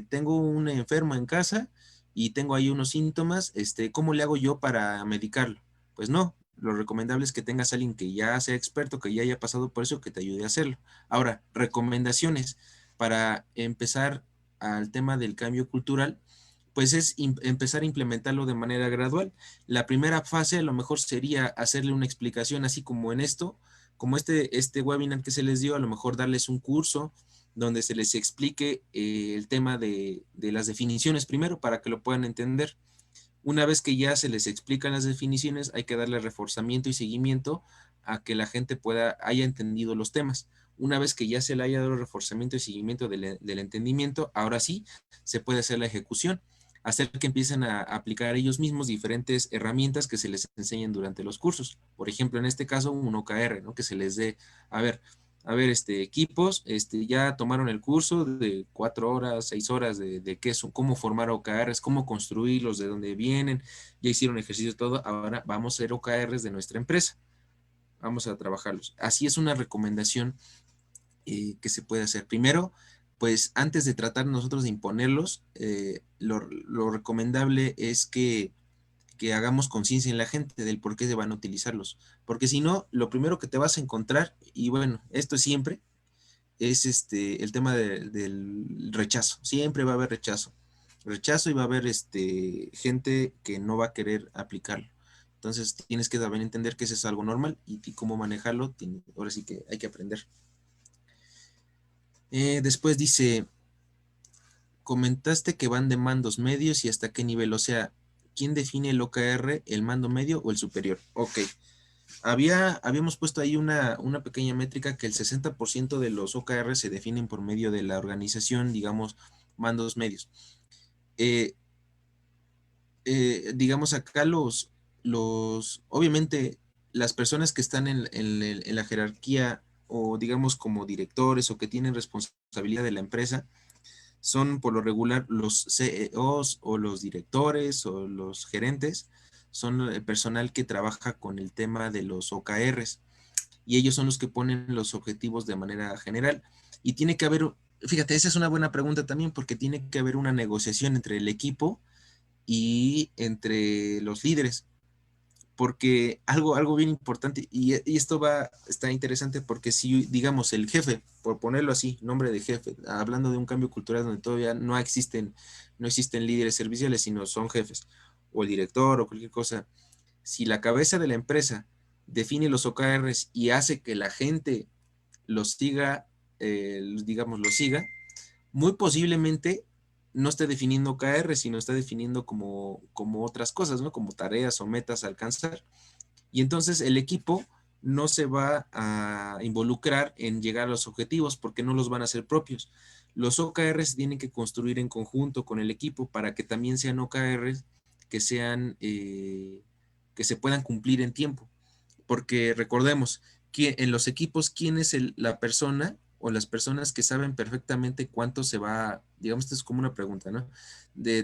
tengo un enfermo en casa y tengo ahí unos síntomas, ¿cómo le hago yo para medicarlo? Pues no, lo recomendable es que tengas a alguien que ya sea experto, que ya haya pasado por eso, que te ayude a hacerlo. Ahora, recomendaciones para empezar al tema del cambio cultural, pues es empezar a implementarlo de manera gradual. La primera fase a lo mejor sería hacerle una explicación, así como en esto, como este webinar que se les dio, a lo mejor darles un curso donde se les explique el tema de las definiciones primero para que lo puedan entender. Una vez que ya se les explican las definiciones, hay que darle reforzamiento y seguimiento a que la gente haya entendido los temas. Una vez que ya se le haya dado reforzamiento y seguimiento del entendimiento, ahora sí se puede hacer la ejecución, hacer que empiecen a aplicar ellos mismos diferentes herramientas que se les enseñen durante los cursos. Por ejemplo, en este caso, un OKR, ¿no? Que se les dé, equipos, ya tomaron el curso de 4 horas, 6 horas de qué son, cómo formar OKRs, cómo construirlos, de dónde vienen, ya hicieron ejercicio todo, ahora vamos a hacer OKRs de nuestra empresa, vamos a trabajarlos. Así es una recomendación que se puede hacer. Primero, pues antes de tratar nosotros de imponerlos, lo recomendable es que hagamos conciencia en la gente del por qué se van a utilizarlos. Porque si no, lo primero que te vas a encontrar, y bueno, esto siempre, es el tema del rechazo. Siempre va a haber rechazo. Rechazo, y va a haber gente que no va a querer aplicarlo. Entonces tienes que también entender que eso es algo normal, y cómo manejarlo, ahora sí que hay que aprender. Después dice, comentaste que van de mandos medios y hasta qué nivel, o sea, ¿quién define el OKR, el mando medio o el superior? Ok, habíamos puesto ahí una pequeña métrica que el 60% de los OKR se definen por medio de la organización, digamos, mandos medios. Eh, digamos acá obviamente las personas que están en la jerarquía, o digamos como directores o que tienen responsabilidad de la empresa, son por lo regular los CEOs o los directores o los gerentes, son el personal que trabaja con el tema de los OKRs, y ellos son los que ponen los objetivos de manera general. Y tiene que haber, fíjate, esa es una buena pregunta también, porque tiene que haber una negociación entre el equipo y entre los líderes, porque algo bien importante, y esto está interesante, porque si, digamos, el jefe, por ponerlo así, nombre de jefe, hablando de un cambio cultural donde todavía no existen líderes serviciales, sino son jefes, o el director, o cualquier cosa, si la cabeza de la empresa define los OKRs y hace que la gente los siga, digamos, los siga, muy posiblemente no esté definiendo OKR, sino está definiendo como otras cosas, ¿no? Como tareas o metas a alcanzar. Y entonces el equipo no se va a involucrar en llegar a los objetivos, porque no los van a hacer propios. Los OKRs se tienen que construir en conjunto con el equipo para que también sean OKRs que que se puedan cumplir en tiempo. Porque recordemos que en los equipos, ¿quién es la persona o las personas que saben perfectamente cuánto se va? Digamos, esto es como una pregunta, ¿no?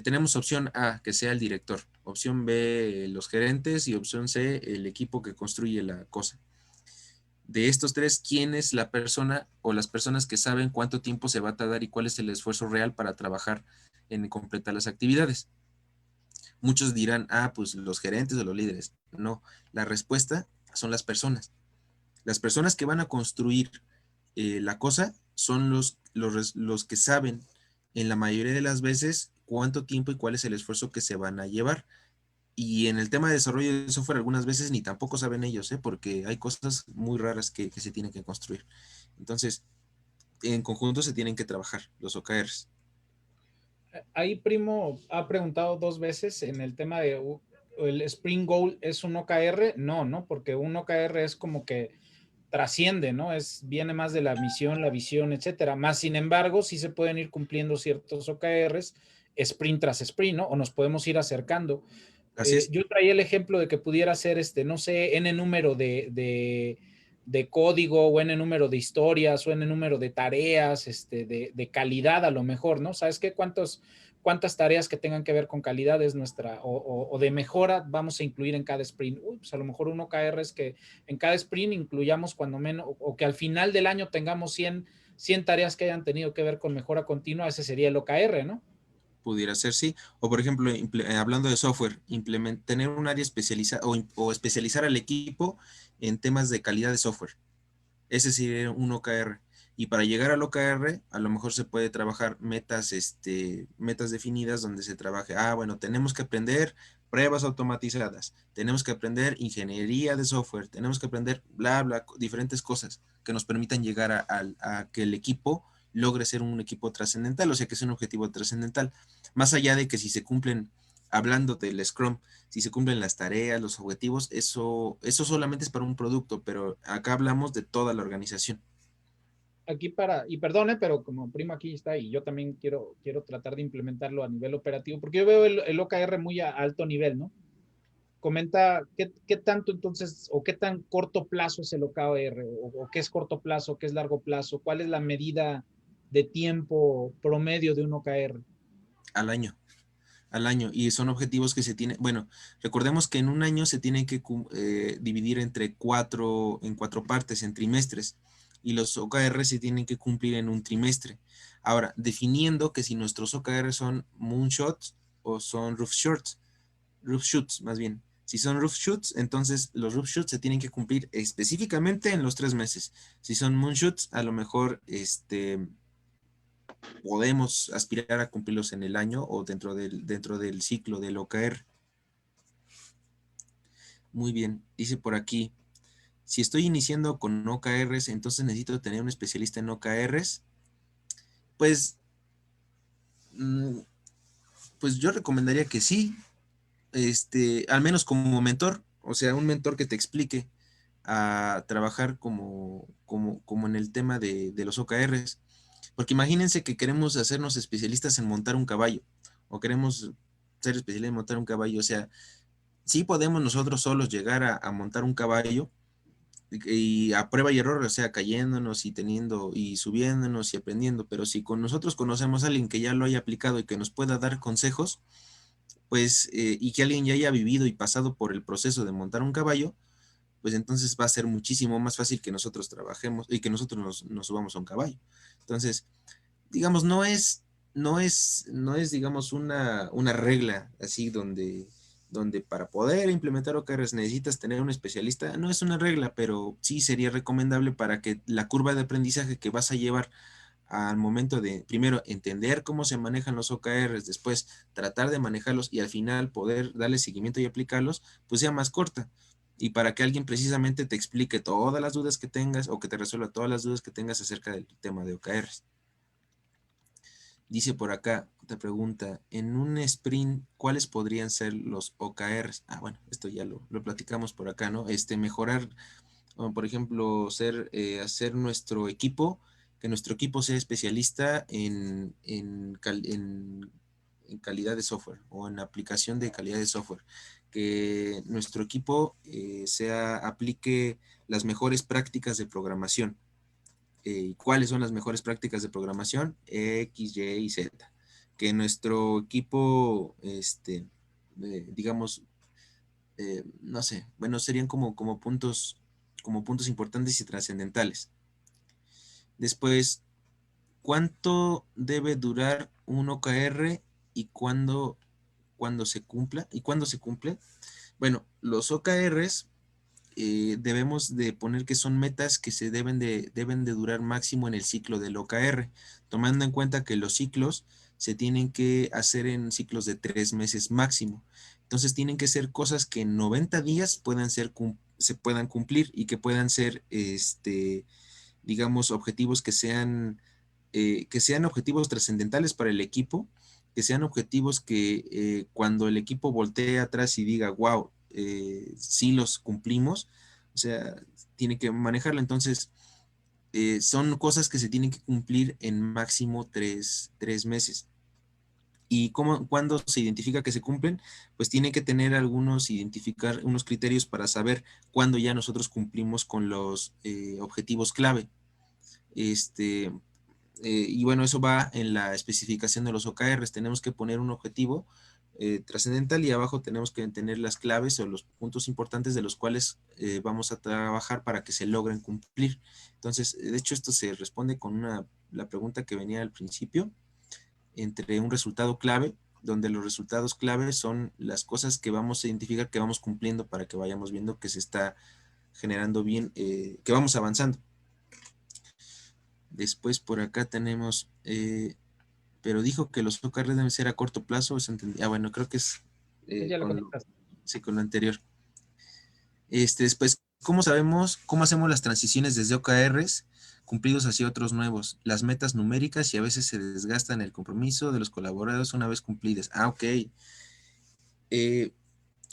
Tenemos opción A, que sea el director; opción B, los gerentes; y opción C, el equipo que construye la cosa. De estos tres, ¿quién es la persona o las personas que saben cuánto tiempo se va a tardar y cuál es el esfuerzo real para trabajar en completar las actividades? Muchos dirán, pues los gerentes o los líderes. No, la respuesta son las personas. Las personas que van a construir la cosa son los que saben en la mayoría de las veces cuánto tiempo y cuál es el esfuerzo que se van a llevar. Y en el tema de desarrollo de software, algunas veces ni tampoco saben ellos, porque hay cosas muy raras que se tienen que construir. Entonces, en conjunto se tienen que trabajar los OKRs. Ahí Primo ha preguntado 2 veces en el tema de el Spring Goal es un OKR. No, ¿no? Porque un OKR es como que trasciende, ¿no? Viene más de la misión, la visión, etcétera. Más sin embargo, sí se pueden ir cumpliendo ciertos OKRs sprint tras sprint, ¿no? O nos podemos ir acercando. Así es. Yo traía el ejemplo de que pudiera ser, no sé, n número de código o n número de historias o n número de tareas, de calidad a lo mejor, ¿no? ¿Sabes qué? ¿Cuántas tareas que tengan que ver con calidad es nuestra, o de mejora vamos a incluir en cada sprint? Pues a lo mejor un OKR es que en cada sprint incluyamos cuando menos, o que al final del año tengamos 100 tareas que hayan tenido que ver con mejora continua. Ese sería el OKR, ¿no? Pudiera ser, sí. O por ejemplo, hablando de software, tener un área especializada o especializar al equipo en temas de calidad de software. Ese sería un OKR. Y para llegar al OKR, a lo mejor se puede trabajar metas definidas donde se trabaje, bueno, tenemos que aprender pruebas automatizadas, tenemos que aprender ingeniería de software, tenemos que aprender bla, bla, diferentes cosas que nos permitan llegar a que el equipo logre ser un equipo trascendental, o sea, que es un objetivo trascendental. Más allá de que si se cumplen, hablando del Scrum, si se cumplen las tareas, los objetivos, eso solamente es para un producto, pero acá hablamos de toda la organización. Aquí y perdone, pero como Primo aquí está y yo también quiero tratar de implementarlo a nivel operativo, porque yo veo el OKR muy a alto nivel, ¿no? Comenta qué tanto entonces, o qué tan corto plazo es el OKR, o qué es corto plazo, qué es largo plazo, cuál es la medida de tiempo promedio de un OKR. Al año. Al año, y son objetivos que se tienen, bueno, recordemos que en un año se tienen que dividir en cuatro partes, en trimestres, y los OKR se tienen que cumplir en un trimestre. Ahora, definiendo que si nuestros OKR son moonshots o son roof shoots más bien. Si son roof shoots, entonces los roof shoots se tienen que cumplir específicamente en los 3 meses. Si son moonshoots, a lo mejor podemos aspirar a cumplirlos en el año o dentro del ciclo del OKR. Muy bien, dice por aquí, si estoy iniciando con OKRs, entonces necesito tener un especialista en OKRs. Pues, mm, pues yo recomendaría que sí, al menos como mentor, o sea, un mentor que te explique a trabajar como en el tema de los OKRs. Porque imagínense que queremos hacernos especialistas en montar un caballo, o queremos ser especialistas en montar un caballo, o sea, sí podemos nosotros solos llegar a montar un caballo y a prueba y error, o sea, cayéndonos y teniendo y subiéndonos y aprendiendo, pero si con nosotros conocemos a alguien que ya lo haya aplicado y que nos pueda dar consejos, pues, y que alguien ya haya vivido y pasado por el proceso de montar un caballo, pues entonces va a ser muchísimo más fácil que nosotros trabajemos y que nosotros nos subamos a un caballo. Entonces, digamos, no es, digamos, una regla así donde para poder implementar OKRs necesitas tener un especialista. No es una regla, pero sí sería recomendable para que la curva de aprendizaje que vas a llevar al momento de, primero, entender cómo se manejan los OKRs, después tratar de manejarlos y al final poder darle seguimiento y aplicarlos, pues sea más corta. Y para que alguien precisamente te explique todas las dudas que tengas o que te resuelva todas las dudas que tengas acerca del tema de OKRs. Dice por acá, te pregunta, en un sprint, ¿cuáles podrían ser los OKRs? Bueno, esto ya lo platicamos por acá, ¿no? Mejorar, por ejemplo, hacer que nuestro equipo sea especialista en calidad de software o en aplicación de calidad de software. Que nuestro equipo aplique las mejores prácticas de programación. ¿Cuáles son las mejores prácticas de programación? X, Y y Z. Que nuestro equipo, digamos, no sé, bueno, serían como puntos importantes y trascendentales. Después, ¿cuánto debe durar un OKR y cuándo se cumpla? ¿Y cuándo se cumple? Bueno, los OKRs debemos de poner que son metas que deben de durar máximo en el ciclo del OKR, tomando en cuenta que los ciclos se tienen que hacer en ciclos de 3 meses máximo. Entonces tienen que ser cosas que en 90 días se puedan cumplir y que puedan ser, digamos, objetivos que sean objetivos trascendentales para el equipo, que sean objetivos que cuando el equipo voltee atrás y diga, wow, sí los cumplimos, o sea, tiene que manejarla. Entonces, son cosas que se tienen que cumplir en máximo 3 meses. ¿Y cuándo se identifica que se cumplen? Pues tiene que tener identificar unos criterios para saber cuándo ya nosotros cumplimos con los objetivos clave. Y bueno, eso va en la especificación de los OKRs. Tenemos que poner un objetivo trascendental y abajo tenemos que tener las claves o los puntos importantes de los cuales vamos a trabajar para que se logren cumplir. Entonces, de hecho, esto se responde con la pregunta que venía al principio, entre un resultado clave, donde los resultados clave son las cosas que vamos a identificar que vamos cumpliendo para que vayamos viendo que se está generando bien, que vamos avanzando. Después por acá tenemos, pero dijo que los OKR deben ser a corto plazo. Bueno, creo que es Ya lo contestaste. sí, con lo anterior. Después, ¿cómo hacemos las transiciones desde OKRs cumplidos hacia otros nuevos? Las metas numéricas y a veces se desgastan el compromiso de los colaboradores una vez cumplidas. Ok.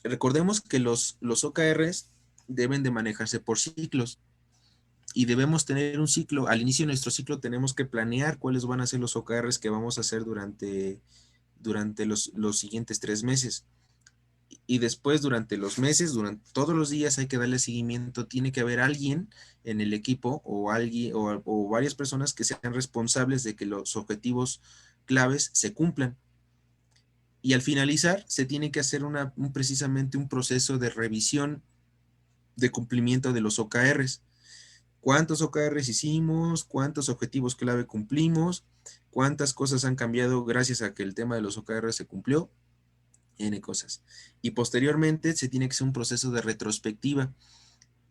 Recordemos que los OKRs deben de manejarse por ciclos y debemos tener un ciclo. Al inicio de nuestro ciclo tenemos que planear cuáles van a ser los OKRs que vamos a hacer durante los siguientes 3 meses. Y después durante los meses, durante todos los días hay que darle seguimiento. Tiene que haber alguien en el equipo o varias personas que sean responsables de que los objetivos claves se cumplan. Y al finalizar se tiene que hacer precisamente un proceso de revisión de cumplimiento de los OKRs. ¿Cuántos OKRs hicimos? ¿Cuántos objetivos clave cumplimos? ¿Cuántas cosas han cambiado gracias a que el tema de los OKRs se cumplió? N cosas. Y posteriormente se tiene que hacer un proceso de retrospectiva.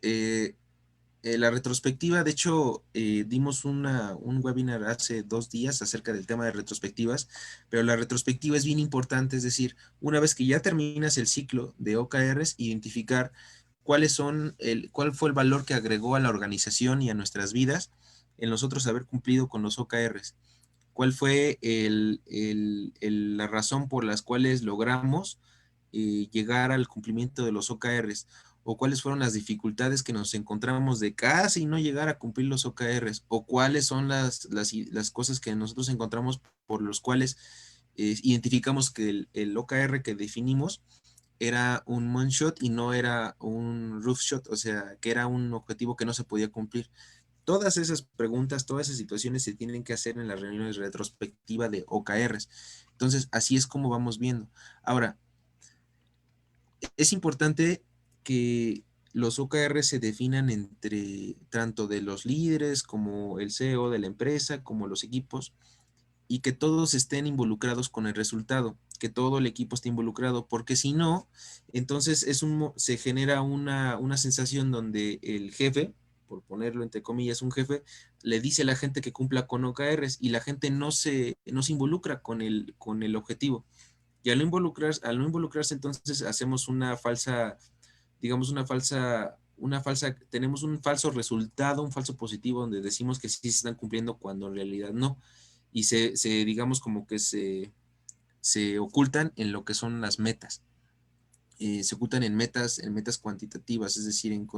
La retrospectiva, de hecho, dimos un webinar hace 2 días acerca del tema de retrospectivas, pero la retrospectiva es bien importante, es decir, una vez que ya terminas el ciclo de OKRs, identificar cuál fue el valor que agregó a la organización y a nuestras vidas en nosotros haber cumplido con los OKRs. ¿Cuál fue la razón por las cuales logramos llegar al cumplimiento de los OKRs? ¿O cuáles fueron las dificultades que nos encontramos de casi no llegar a cumplir los OKRs? ¿O cuáles son las cosas que nosotros encontramos por los cuales identificamos que el OKR que definimos era un moonshot y no era un roofshot? O sea, que era un objetivo que no se podía cumplir. Todas esas preguntas, todas esas situaciones se tienen que hacer en las reuniones retrospectiva de OKRs. Entonces, así es como vamos viendo. Ahora, es importante que los OKRs se definan entre tanto de los líderes como el CEO de la empresa, como los equipos, y que todos estén involucrados con el resultado, que todo el equipo esté involucrado, porque si no, entonces se genera una sensación donde el jefe, por ponerlo entre comillas, un jefe, le dice a la gente que cumpla con OKRs y la gente no se involucra con el objetivo. Y al no involucrarse, entonces hacemos digamos, tenemos un falso resultado, un falso positivo, donde decimos que sí se están cumpliendo cuando en realidad no. Y digamos, como que se ocultan en lo que son las metas. Se ocultan en metas cuantitativas, es decir, en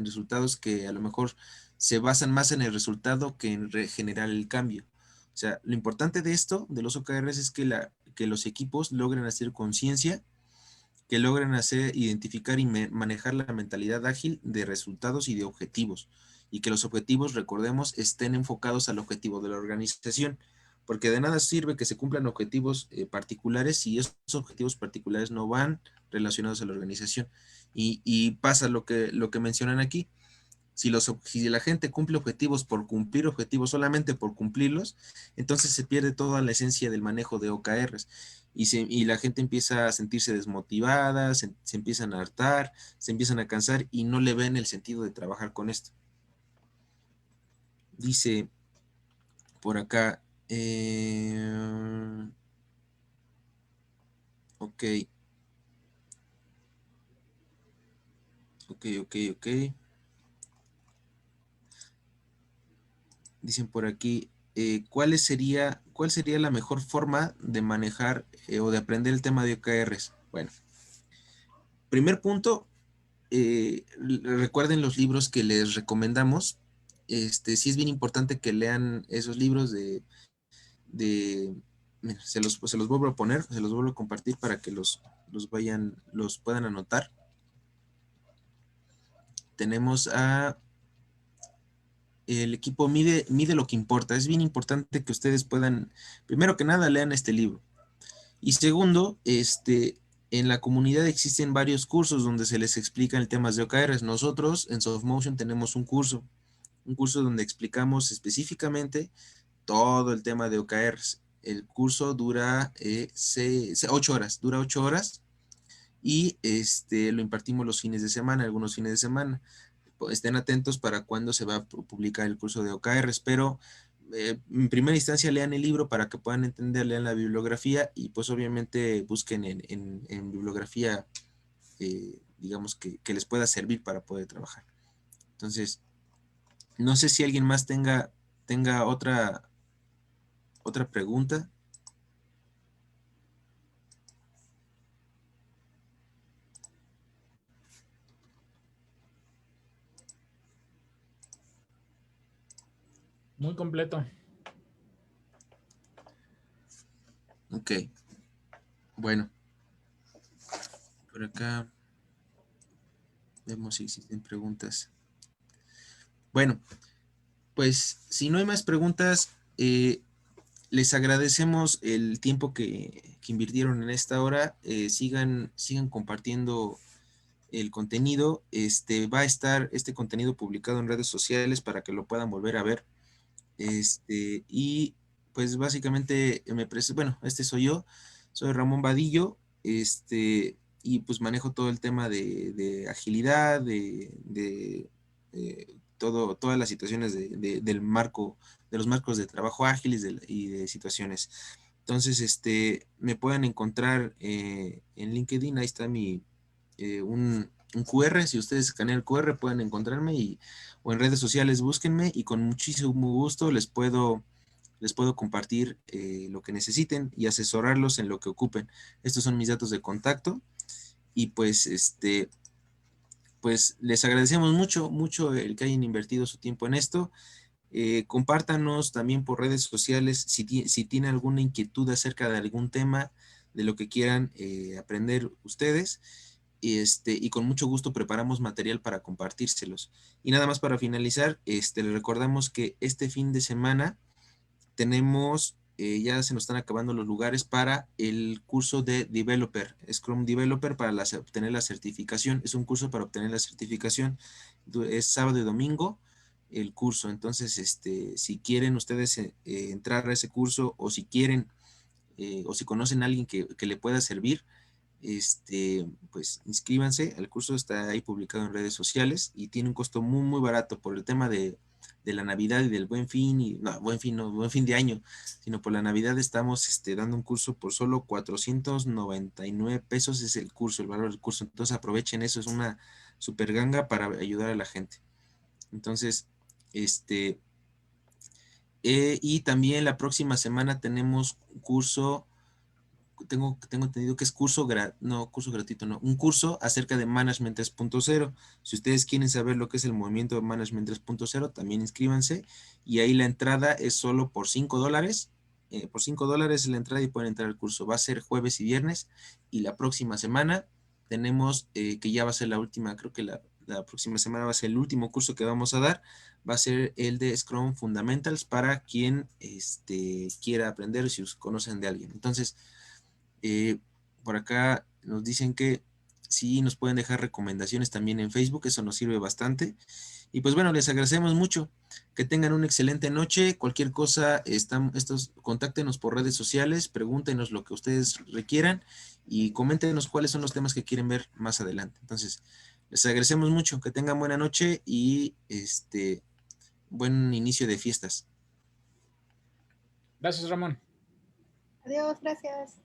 resultados que a lo mejor se basan más en el resultado que en generar el cambio. O sea, lo importante de esto, de los OKRs, es que los equipos logren hacer conciencia, que logren identificar y manejar la mentalidad ágil de resultados y de objetivos. Y que los objetivos, recordemos, estén enfocados al objetivo de la organización. Porque de nada sirve que se cumplan objetivos particulares si esos objetivos particulares no van relacionados a la organización. Y pasa lo que mencionan aquí. Si la gente cumple objetivos por cumplir objetivos, solamente por cumplirlos, entonces se pierde toda la esencia del manejo de OKRs y la gente empieza a sentirse desmotivada, se empiezan a hartar, se empiezan a cansar y no le ven el sentido de trabajar con esto. Dice por acá, ok, ok. Dicen por aquí, ¿cuál sería ¿cuál sería la mejor forma de manejar o de aprender el tema de OKRs? Bueno, primer punto, recuerden los libros que les recomendamos. Sí es bien importante que lean esos libros mira, se los vuelvo a poner, se los vuelvo a compartir para que los puedan anotar. Tenemos el equipo mide lo que importa. Es bien importante que ustedes puedan, primero que nada, lean este libro. Y segundo, en la comunidad existen varios cursos donde se les explica el tema de OKRs. Nosotros en Softmotion tenemos un curso donde explicamos específicamente todo el tema de OKRs. El curso dura 8 horas, y lo impartimos los fines de semana, algunos fines de semana. Estén atentos para cuándo se va a publicar el curso de OKRs, pero en primera instancia lean el libro para que puedan entender, lean la bibliografía y pues obviamente busquen en bibliografía, digamos, que les pueda servir para poder trabajar. Entonces, no sé si alguien más tenga otra pregunta. Muy completo. Ok. Bueno. Por acá vemos si existen preguntas. Bueno, pues si no hay más preguntas, les agradecemos el tiempo que invirtieron en esta hora. Sigan compartiendo el contenido. Va a estar este contenido publicado en redes sociales para que lo puedan volver a ver. Y pues básicamente bueno, soy yo, soy Ramón Vadillo, y pues manejo todo el tema de agilidad, todas las situaciones del marco, de los marcos de trabajo ágiles y de situaciones. Entonces, me pueden encontrar en LinkedIn, ahí está un QR, si ustedes escanean el QR pueden encontrarme o en redes sociales búsquenme y con muchísimo gusto les puedo compartir lo que necesiten y asesorarlos en lo que ocupen. Estos son mis datos de contacto y pues pues les agradecemos mucho el que hayan invertido su tiempo en esto. Compártanos también por redes sociales si tienen alguna inquietud acerca de algún tema, de lo que quieran aprender ustedes. Y con mucho gusto preparamos material para compartírselos. Y nada más para finalizar, les recordamos que este fin de semana tenemos, ya se nos están acabando los lugares para el curso de Developer, Scrum Developer para obtener la certificación. Es un curso para obtener la certificación. Es sábado y domingo el curso. Entonces, si quieren ustedes entrar a ese curso o si quieren o si conocen a alguien que le pueda servir, pues inscríbanse. El curso está ahí publicado en redes sociales y tiene un costo muy barato por el tema de la Navidad y del Buen Fin, Buen Fin de año, sino por la Navidad estamos dando un curso por solo 499 pesos es el curso, el valor del curso. Entonces aprovechen eso, es una super ganga para ayudar a la gente. Entonces, y también la próxima semana tenemos un curso, tengo entendido que es curso gratuito, no, un curso acerca de Management 3.0. Si ustedes quieren saber lo que es el movimiento de Management 3.0, también inscríbanse y ahí la entrada es solo por $5. Por $5 es la entrada y pueden entrar al curso. Va a ser jueves y viernes y la próxima semana tenemos, que ya va a ser la última, creo que la próxima semana va a ser el último curso que vamos a dar, va a ser el de Scrum Fundamentals para quien quiera aprender, si conocen de alguien. Entonces, por acá nos dicen que sí nos pueden dejar recomendaciones también en Facebook, eso nos sirve bastante. Y pues bueno, les agradecemos mucho. Que tengan una excelente noche. Cualquier cosa, contáctenos por redes sociales, pregúntenos lo que ustedes requieran y coméntenos cuáles son los temas que quieren ver más adelante. Entonces, les agradecemos mucho. Que tengan buena noche y buen inicio de fiestas. Gracias, Ramón. Adiós, gracias.